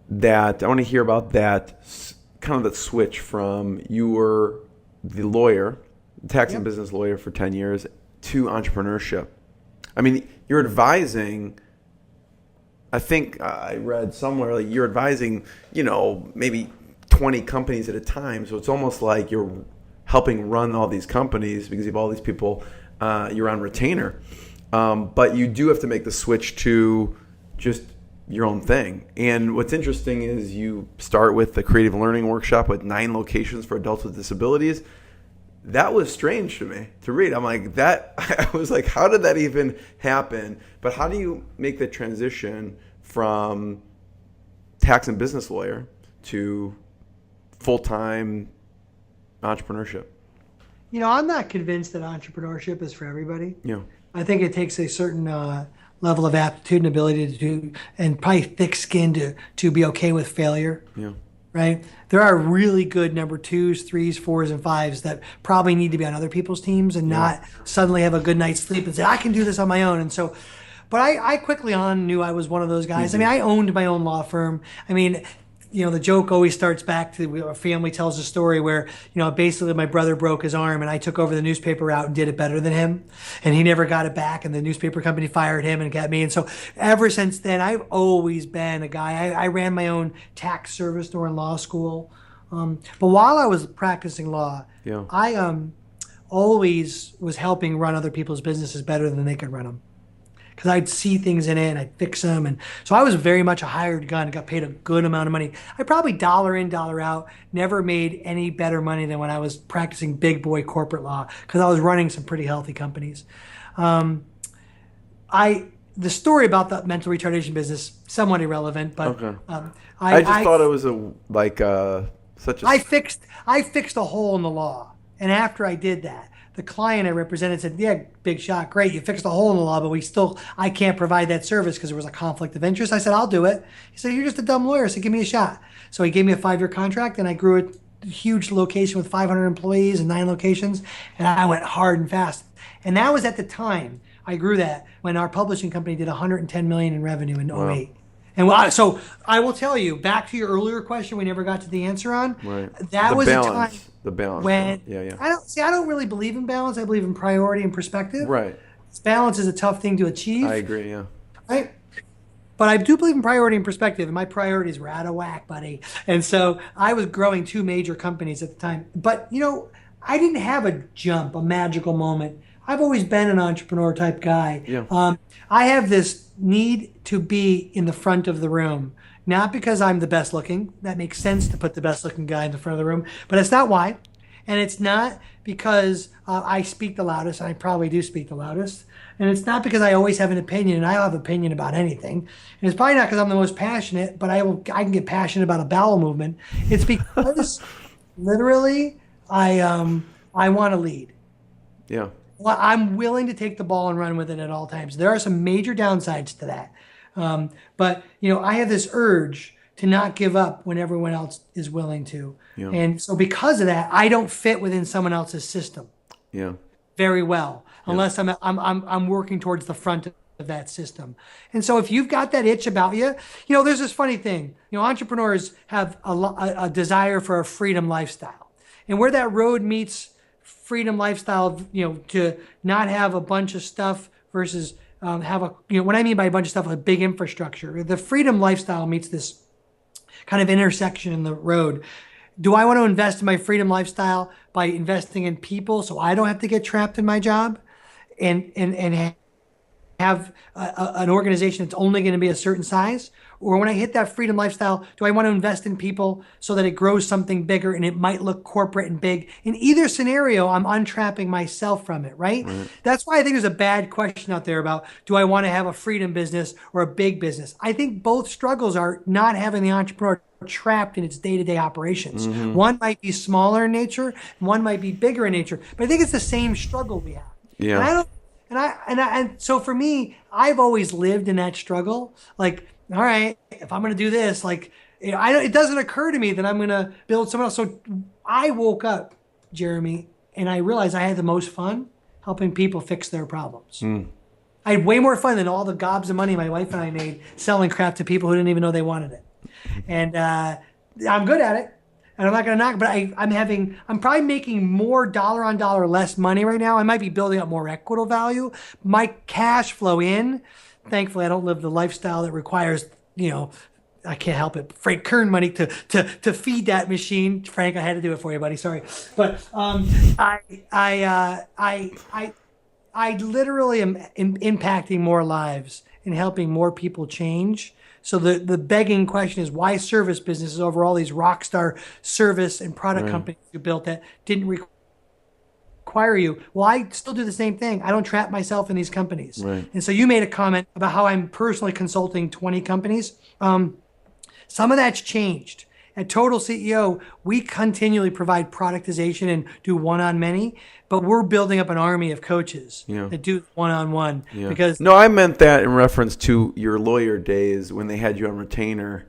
that I want to hear about that kind of the switch from you were the lawyer, tax and business lawyer for 10 years to entrepreneurship. I mean, you're advising, I think I read somewhere, like you're advising, maybe 20 companies at a time. So it's almost like you're helping run all these companies because you have all these people you're on retainer. But you do have to make the switch to just your own thing. And what's interesting is you start with the creative learning workshop with 9 locations for adults with disabilities. that was strange to me to read. I'm like, that, I was like, how did that even happen? But how do you make the transition from tax and business lawyer to full-time entrepreneurship? I'm not convinced that entrepreneurship is for everybody. Yeah. I think it takes a certain level of aptitude and ability to do, and probably thick skin to be okay with failure. Yeah. Right? There are really good number 2s, 3s, 4s, and 5s that probably need to be on other people's teams and not suddenly have a good night's sleep and say, I can do this on my own. And so, but I quickly on knew I was one of those guys. I mean, I owned my own law firm. I mean, the joke always starts back to a family tells a story where, basically my brother broke his arm and I took over the newspaper route and did it better than him. And he never got it back. And the newspaper company fired him and got me. And so ever since then, I've always been a guy. I ran my own tax service during law school. But while I was practicing law, I always was helping run other people's businesses better than they could run them. Because I'd see things in it and I'd fix them. And so I was very much a hired gun, got paid a good amount of money. I probably dollar in, dollar out, never made any better money than when I was practicing big boy corporate law because I was running some pretty healthy companies. The story about the mental retardation business, somewhat irrelevant, but I just thought it was I fixed a hole in the law. And after I did that, the client I represented said, yeah, big shot, great, you fixed a hole in the law, but I can't provide that service because there was a conflict of interest. I said, I'll do it. He said, you're just a dumb lawyer, so give me a shot. So he gave me a 5-year contract, and I grew a huge location with 500 employees and 9 locations, and I went hard and fast. And that was at the time I grew that when our publishing company did $110 million in revenue in 2008. And so I will tell you, back to your earlier question we never got to the answer on, that was a time the balance. When I don't really believe in balance. I believe in priority and perspective. Right. Balance is a tough thing to achieve. I agree, yeah. Right? But I do believe in priority and perspective, and my priorities were out of whack, buddy. And so I was growing 2 major companies at the time. But, I didn't have a jump, a magical moment. I've always been an entrepreneur type guy. Yeah. I have this need to be in the front of the room. Not because I'm the best looking. That makes sense to put the best looking guy in the front of the room. But it's not why. And it's not because I speak the loudest. And I probably do speak the loudest. And it's not because I always have an opinion. And I have an opinion about anything. And it's probably not because I'm the most passionate. But I can get passionate about a bowel movement. It's because literally I want to lead. Yeah. Well, I'm willing to take the ball and run with it at all times. There are some major downsides to that. But, I have this urge to not give up when everyone else is willing to. Yeah. And so because of that, I don't fit within someone else's system very well, unless I'm working towards the front of that system. And so if you've got that itch about you, there's this funny thing. Entrepreneurs have a desire for a freedom lifestyle. And where that road meets freedom lifestyle, to not have a bunch of stuff versus have what I mean by a bunch of stuff, a big infrastructure. The freedom lifestyle meets this kind of intersection in the road. Do I want to invest in my freedom lifestyle by investing in people so I don't have to get trapped in my job and have an organization that's only going to be a certain size? Or when I hit that freedom lifestyle, do I want to invest in people so that it grows something bigger and it might look corporate and big? In either scenario, I'm untrapping myself from it, right? That's why I think there's a bad question out there about, do I want to have a freedom business or a big business? I think both struggles are not having the entrepreneur trapped in its day-to-day operations. One might be smaller in nature, one might be bigger in nature, but I think it's the same struggle we have. Yeah. And so for me, I've always lived in that struggle. Like, all right, if I'm going to do this, it doesn't occur to me that I'm going to build someone else. So I woke up, Jeremy, and I realized I had the most fun helping people fix their problems. I had way more fun than all the gobs of money my wife and I made selling crap to people who didn't even know they wanted it. And I'm good at it. And I'm not going to knock, but I'm probably making more dollar on dollar less money right now. I might be building up more equitable value. My cash flow in, thankfully, I don't live the lifestyle that requires, I can't help it, Frank Kern money to feed that machine. Frank, I had to do it for you, buddy. Sorry. But I literally am impacting more lives and helping more people change. So the begging question is, why service businesses over all these rock star service and product companies you built that didn't acquire you. Well, I still do the same thing. I don't trap myself in these companies. Right. And so you made a comment about how I'm personally consulting 20 companies. Some of that's changed. At Total CEO, we continually provide productization and do one-on-many, but we're building up an army of coaches that do one-on-one. Because no, I meant that in reference to your lawyer days when they had you on retainer.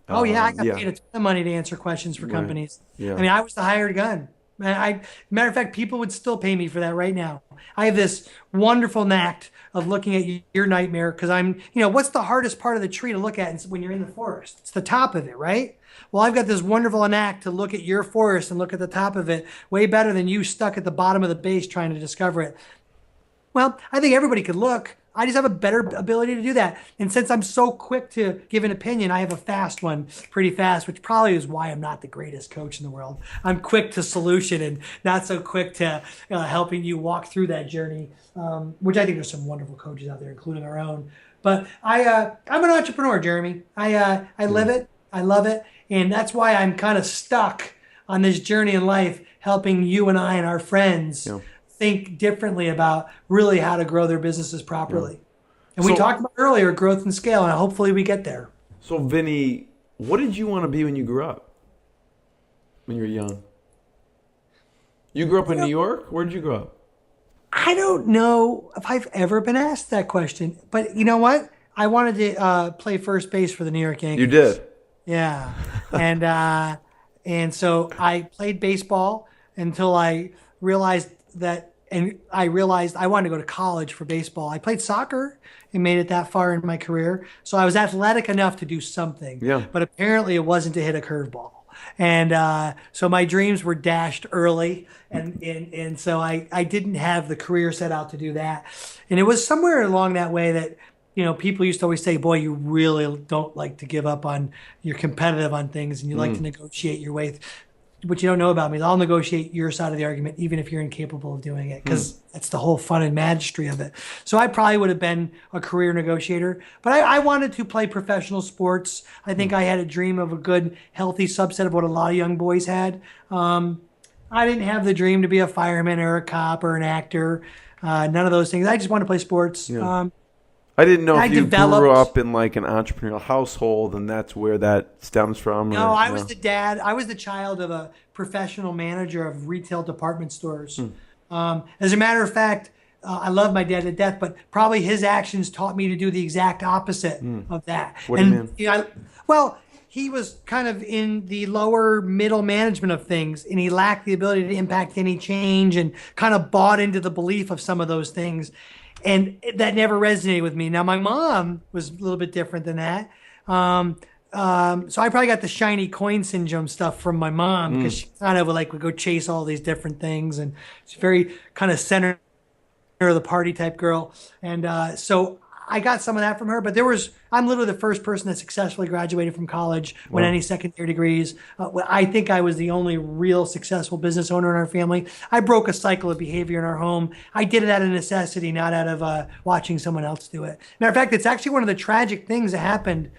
I got paid a ton of money to answer questions for companies. Yeah. I mean, I was the hired gun. Matter of fact, people would still pay me for that right now. I have this wonderful knack of looking at your nightmare because what's the hardest part of the tree to look at when you're in the forest? It's the top of it, right? Well, I've got this wonderful knack to look at your forest and look at the top of it way better than you stuck at the bottom of the base trying to discover it. Well, I think everybody could look. I just have a better ability to do that. And since I'm so quick to give an opinion, I have a fast one, pretty fast, which probably is why I'm not the greatest coach in the world. I'm quick to solution and not so quick to helping you walk through that journey, which I think there's some wonderful coaches out there, including our own. But I'm an entrepreneur, Jeremy. I live it. I love it. And that's why I'm kind of stuck on this journey in life, helping you and I and our friends think differently about really how to grow their businesses properly. And we talked about earlier growth and scale, and hopefully we get there. So, Vinny, what did you want to be when you grew up? When you were young? You grew up in New York? Where did you grow up? I don't know if I've ever been asked that question, but you know what? I wanted to play first base for the New York Yankees. You did? Yeah. And so I played baseball until I realized I wanted to go to college for baseball. I played soccer and made it that far in my career. So I was athletic enough to do something. Yeah. But apparently it wasn't to hit a curveball. And so my dreams were dashed early. And so I didn't have the career set out to do that. And it was somewhere along that way that, people used to always say, boy, you really don't like to give up on, you're competitive on things and you like to negotiate your way. What you don't know about me is I'll negotiate your side of the argument, even if you're incapable of doing it, because that's the whole fun and mastery of it. So I probably would have been a career negotiator, but I wanted to play professional sports. I think I had a dream of a good, healthy subset of what a lot of young boys had. I didn't have the dream to be a fireman or a cop or an actor, none of those things. I just wanted to play sports. Yeah. I didn't know if you grew up in like an entrepreneurial household and that's where that stems from. No, I was the dad. I was the child of a professional manager of retail department stores. As a matter of fact, I love my dad to death, but probably his actions taught me to do the exact opposite of that. What do you mean? Well, he was kind of in the lower middle management of things, and he lacked the ability to impact any change and kind of bought into the belief of some of those things. And that never resonated with me. Now, my mom was a little bit different than that. So I probably got the shiny coin syndrome stuff from my mom because she kind of would go chase all these different things. And she's very kind of center of the party type girl. And so I got some of that from her. But I'm literally the first person that successfully graduated from college with any secondary degrees. I think I was the only real successful business owner in our family. I broke a cycle of behavior in our home. I did it out of necessity, not out of watching someone else do it. Matter of fact, it's actually one of the tragic things that happened.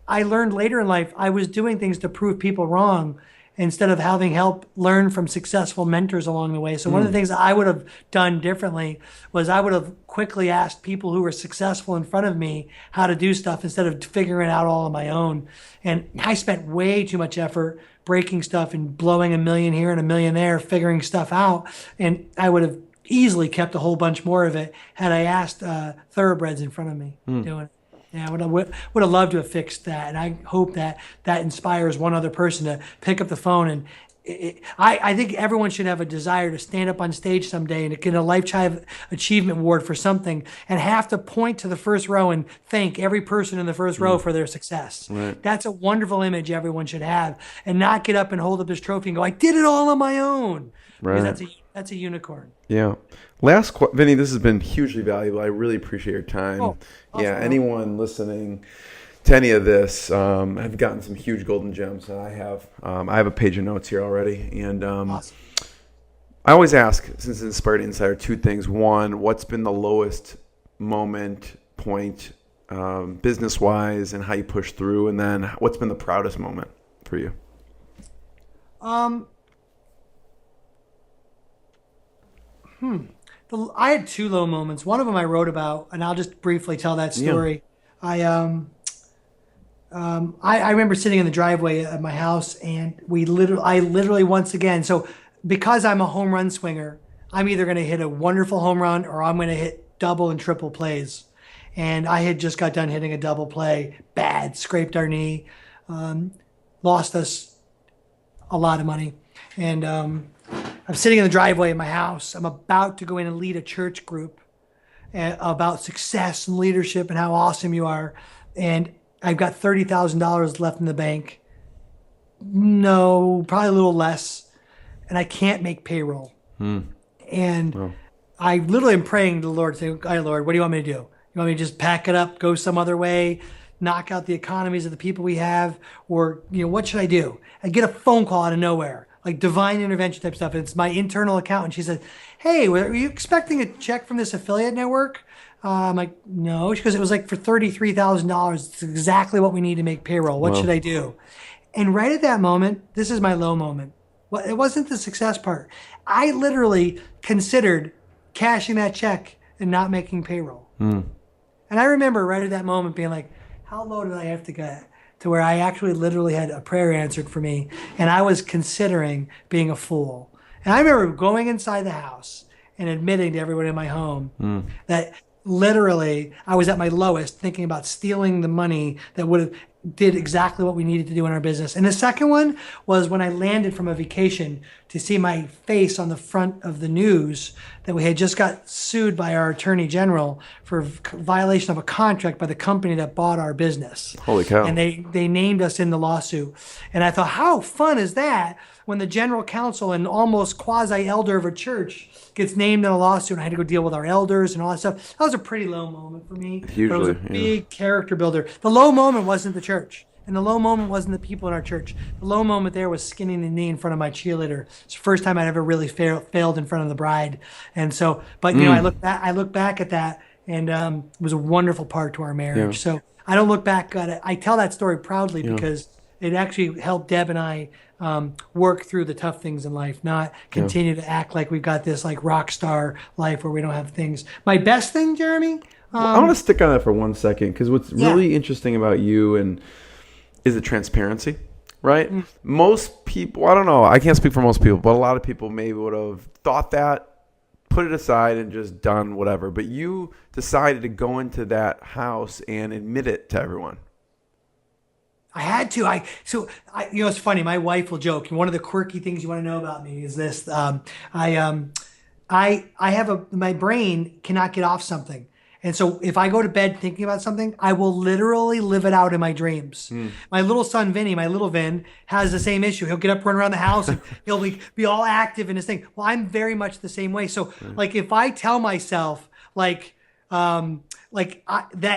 I learned later in life I was doing things to prove people wrong instead of having help learn from successful mentors along the way. So one of the things I would have done differently was I would have quickly asked people who were successful in front of me how to do stuff instead of figuring it out all on my own. And I spent way too much effort breaking stuff and blowing $1 million here and $1 million there, figuring stuff out. And I would have easily kept a whole bunch more of it had I asked thoroughbreds in front of me doing it. Yeah, I would have loved to have fixed that, and I hope that inspires one other person to pick up the phone. And I think everyone should have a desire to stand up on stage someday and get a lifetime achievement award for something, and have to point to the first row and thank every person in the first row for their success. Right. That's a wonderful image everyone should have, and not get up and hold up this trophy and go, "I did it all on my own." Right. Because that's a unicorn. Yeah. Vinny, this has been hugely valuable. I really appreciate your time. Oh, awesome. Yeah, anyone listening to any of this, I've gotten some huge golden gems that I have. I have a page of notes here already. And Awesome. I always ask, since it's Inspired Insider, two things. One, what's been the lowest point business-wise and how you push through? And then what's been the proudest moment for you? I had two low moments. One of them I wrote about, and I'll just briefly tell that story. Yeah. I remember sitting in the driveway at my house, and I literally once again, so because I'm a home run swinger, I'm either going to hit a wonderful home run or I'm going to hit double and triple plays. And I had just got done hitting a double play, bad, scraped our knee, lost us a lot of money. And I'm sitting in the driveway of my house. I'm about to go in and lead a church group about success and leadership and how awesome you are. And I've got $30,000 left in the bank. No, probably a little less. And I can't make payroll. And I literally am praying to the Lord, saying, "All right, Lord, what do you want me to do? You want me to just pack it up, go some other way, knock out the economies of the people we have? Or, what should I do?" I get a phone call out of nowhere, like divine intervention type stuff. And it's my internal accountant. She said, "Hey, were you expecting a check from this affiliate network?" I'm like, "No." She goes, "It was like for $33,000. It's exactly what we need to make payroll. What should I do?" And right at that moment, this is my low moment. Well, it wasn't the success part. I literally considered cashing that check and not making payroll. And I remember right at that moment being like, how low did I have to get to where I actually literally had a prayer answered for me, and I was considering being a fool. And I remember going inside the house and admitting to everyone in my home that literally I was at my lowest, thinking about stealing the money that would have did exactly what we needed to do in our business. And the second one was when I landed from a vacation to see my face on the front of the news that we had just got sued by our attorney general for violation of a contract by the company that bought our business. Holy cow. And they named us in the lawsuit. And I thought, how fun is that when the general counsel and almost quasi-elder of a church gets named in a lawsuit, and I had to go deal with our elders and all that stuff. That was a pretty low moment for me. Hugely, but it was a big character builder. The low moment wasn't the church, and the low moment wasn't the people in our church. The low moment there was skinning the knee in front of my cheerleader. It's the first time I'd ever really failed in front of the bride. And so, but I look back at that, and it was a wonderful part to our marriage. So I don't look back at it. I tell that story proudly because it actually helped Deb and I work through the tough things in life, not continue to act like we've got this like rock star life where we don't have things. My best thing, Jeremy? I want to stick on that for 1 second, because what's really interesting about you is the transparency, right? Most people, I don't know, I can't speak for most people, but a lot of people maybe would have thought that, put it aside and just done whatever. But you decided to go into that house and admit it to everyone. I had to. It's funny. My wife will joke. One of the quirky things you want to know about me is this: my brain cannot get off something, and so if I go to bed thinking about something, I will literally live it out in my dreams. My little son Vinnie, my little Vin, has the same issue. He'll get up, run around the house, and he'll be all active in his thing. Well, I'm very much the same way. So, like, if I tell myself that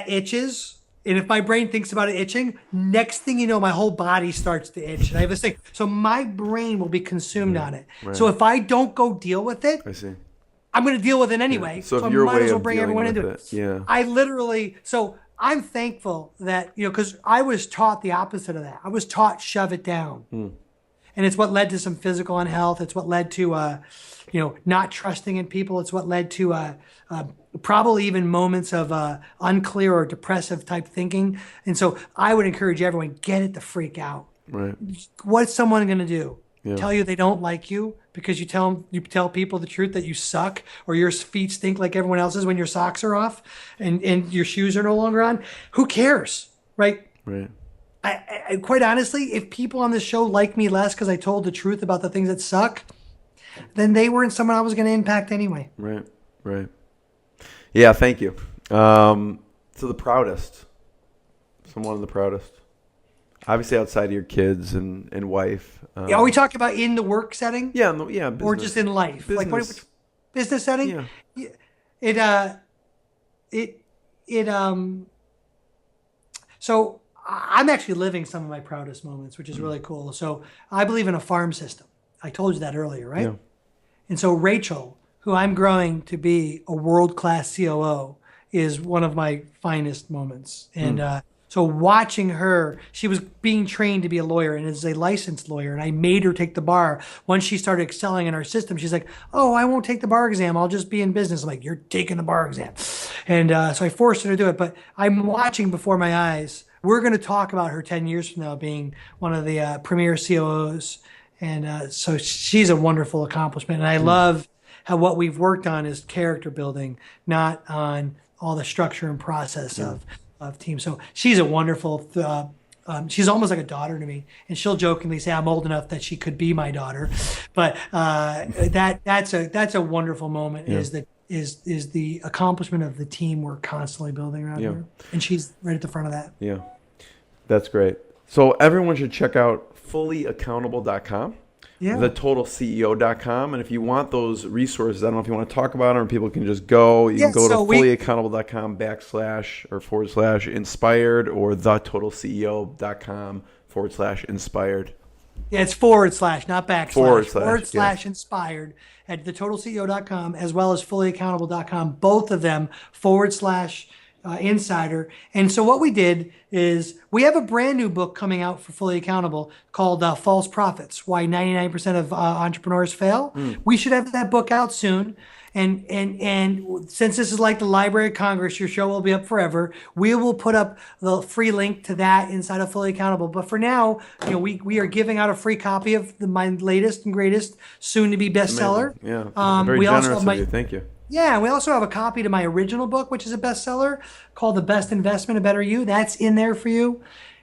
itches. And if my brain thinks about it itching, next thing you know, my whole body starts to itch. And I have this thing. So my brain will be consumed on it. Right. So if I don't go deal with it, I'm going to deal with it anyway. So I might as well bring everyone into it. Yeah. So I'm thankful that, because I was taught the opposite of that. I was taught shove it down. And it's what led to some physical unhealth. It's what led to, not trusting in people. It's what led to probably even moments of unclear or depressive type thinking. And so I would encourage everyone, get it the freak out. Right. What's someone going to do? Tell you they don't like you because you tell people the truth that you suck, or your feet stink like everyone else's when your socks are off and your shoes are no longer on? Who cares? Right. Right. I quite honestly, if people on this show like me less because I told the truth about the things that suck, then they weren't someone I was going to impact anyway. Right. Yeah, thank you. So the proudest, one of the proudest, obviously outside of your kids and wife. Are we talking about in the work setting? Yeah, business. Or just in life? Business. Like business setting? Yeah. So I'm actually living some of my proudest moments, which is really cool. So I believe in a farm system. I told you that earlier, right? Yeah. And so Rachel, who I'm growing to be a world-class COO, is one of my finest moments. And So watching her, she was being trained to be a lawyer and is a licensed lawyer. And I made her take the bar. Once she started excelling in our system, she's like, oh, I won't take the bar exam. I'll just be in business. I'm like, you're taking the bar exam. And so I forced her to do it. But I'm watching before my eyes. We're going to talk about her 10 years from now being one of the premier COOs. And so she's a wonderful accomplishment. And I love how what we've worked on is character building, not on all the structure and process of teams. So she's a wonderful, she's almost like a daughter to me. And she'll jokingly say I'm old enough that she could be my daughter. But that's a wonderful moment is the accomplishment of the team we're constantly building around here. And she's right at the front of that. Yeah, that's great. So everyone should check out fullyaccountable.com. thetotalceo.com. And if you want those resources, I don't know if you want to talk about them or people can just go. You can go to fullyaccountable.com/inspired or thetotalceo.com/inspired. Yeah, it's / not backslash. / / inspired at thetotalceo.com as well as fullyaccountable.com. Both of them / insider. And so what we did is we have a brand new book coming out for Fully Accountable called False Profits, Why 99% of Entrepreneurs Fail. We should have that book out soon. And since this is like the Library of Congress, your show will be up forever. We will put up the free link to that inside of Fully Accountable. But for now, we are giving out a free copy of my latest and greatest soon-to-be bestseller. Amazing. Yeah, very generous of you. Thank you. Yeah, we also have a copy to my original book, which is a bestseller called The Best Investment, A Better You. That's in there for you.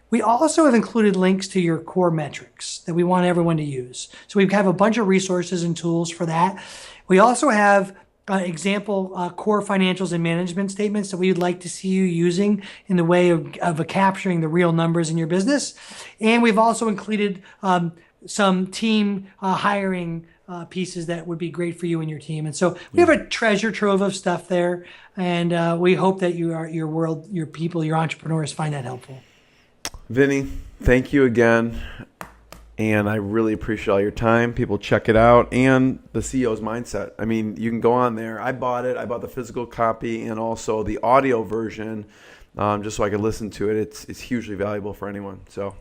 We also have included links to your core metrics that we want everyone to use. So we have a bunch of resources and tools for that. We also have example core financials and management statements that we would like to see you using in the way of capturing the real numbers in your business. And we've also included some team hiring pieces that would be great for you and your team. And so we have a treasure trove of stuff there. And we hope that your people, your entrepreneurs find that helpful. Vinny, thank you again. And I really appreciate all your time. People check it out. And the CEO's Mindset. I mean, you can go on there. I bought it. I bought the physical copy and also the audio version just so I could listen to it. It's hugely valuable for anyone. So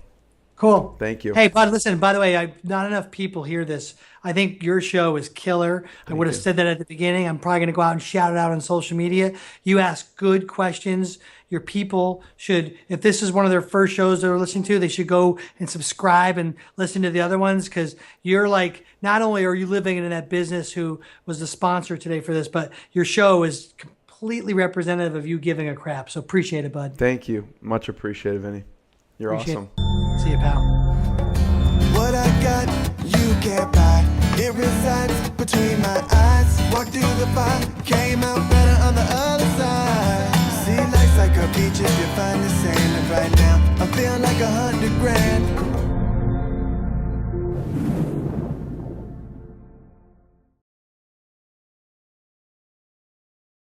cool. Thank you. Hey, bud, listen, by the way, not enough people hear this. I think your show is killer. I would have said that at the beginning. I'm probably going to go out and shout it out on social media. You ask good questions. Your people should, if this is one of their first shows they're listening to, they should go and subscribe and listen to the other ones because you're like, not only are you living in that business who was the sponsor today for this, but your show is completely representative of you giving a crap. So appreciate it, bud. Thank you. Much appreciated, Vinny. You're awesome. See you, pal. What I got, you can't buy. It resides between my eyes. Walked through the fire, came out better on the other side. See, life's like a beach if you find the sand. And right now, I feel like 100 grand.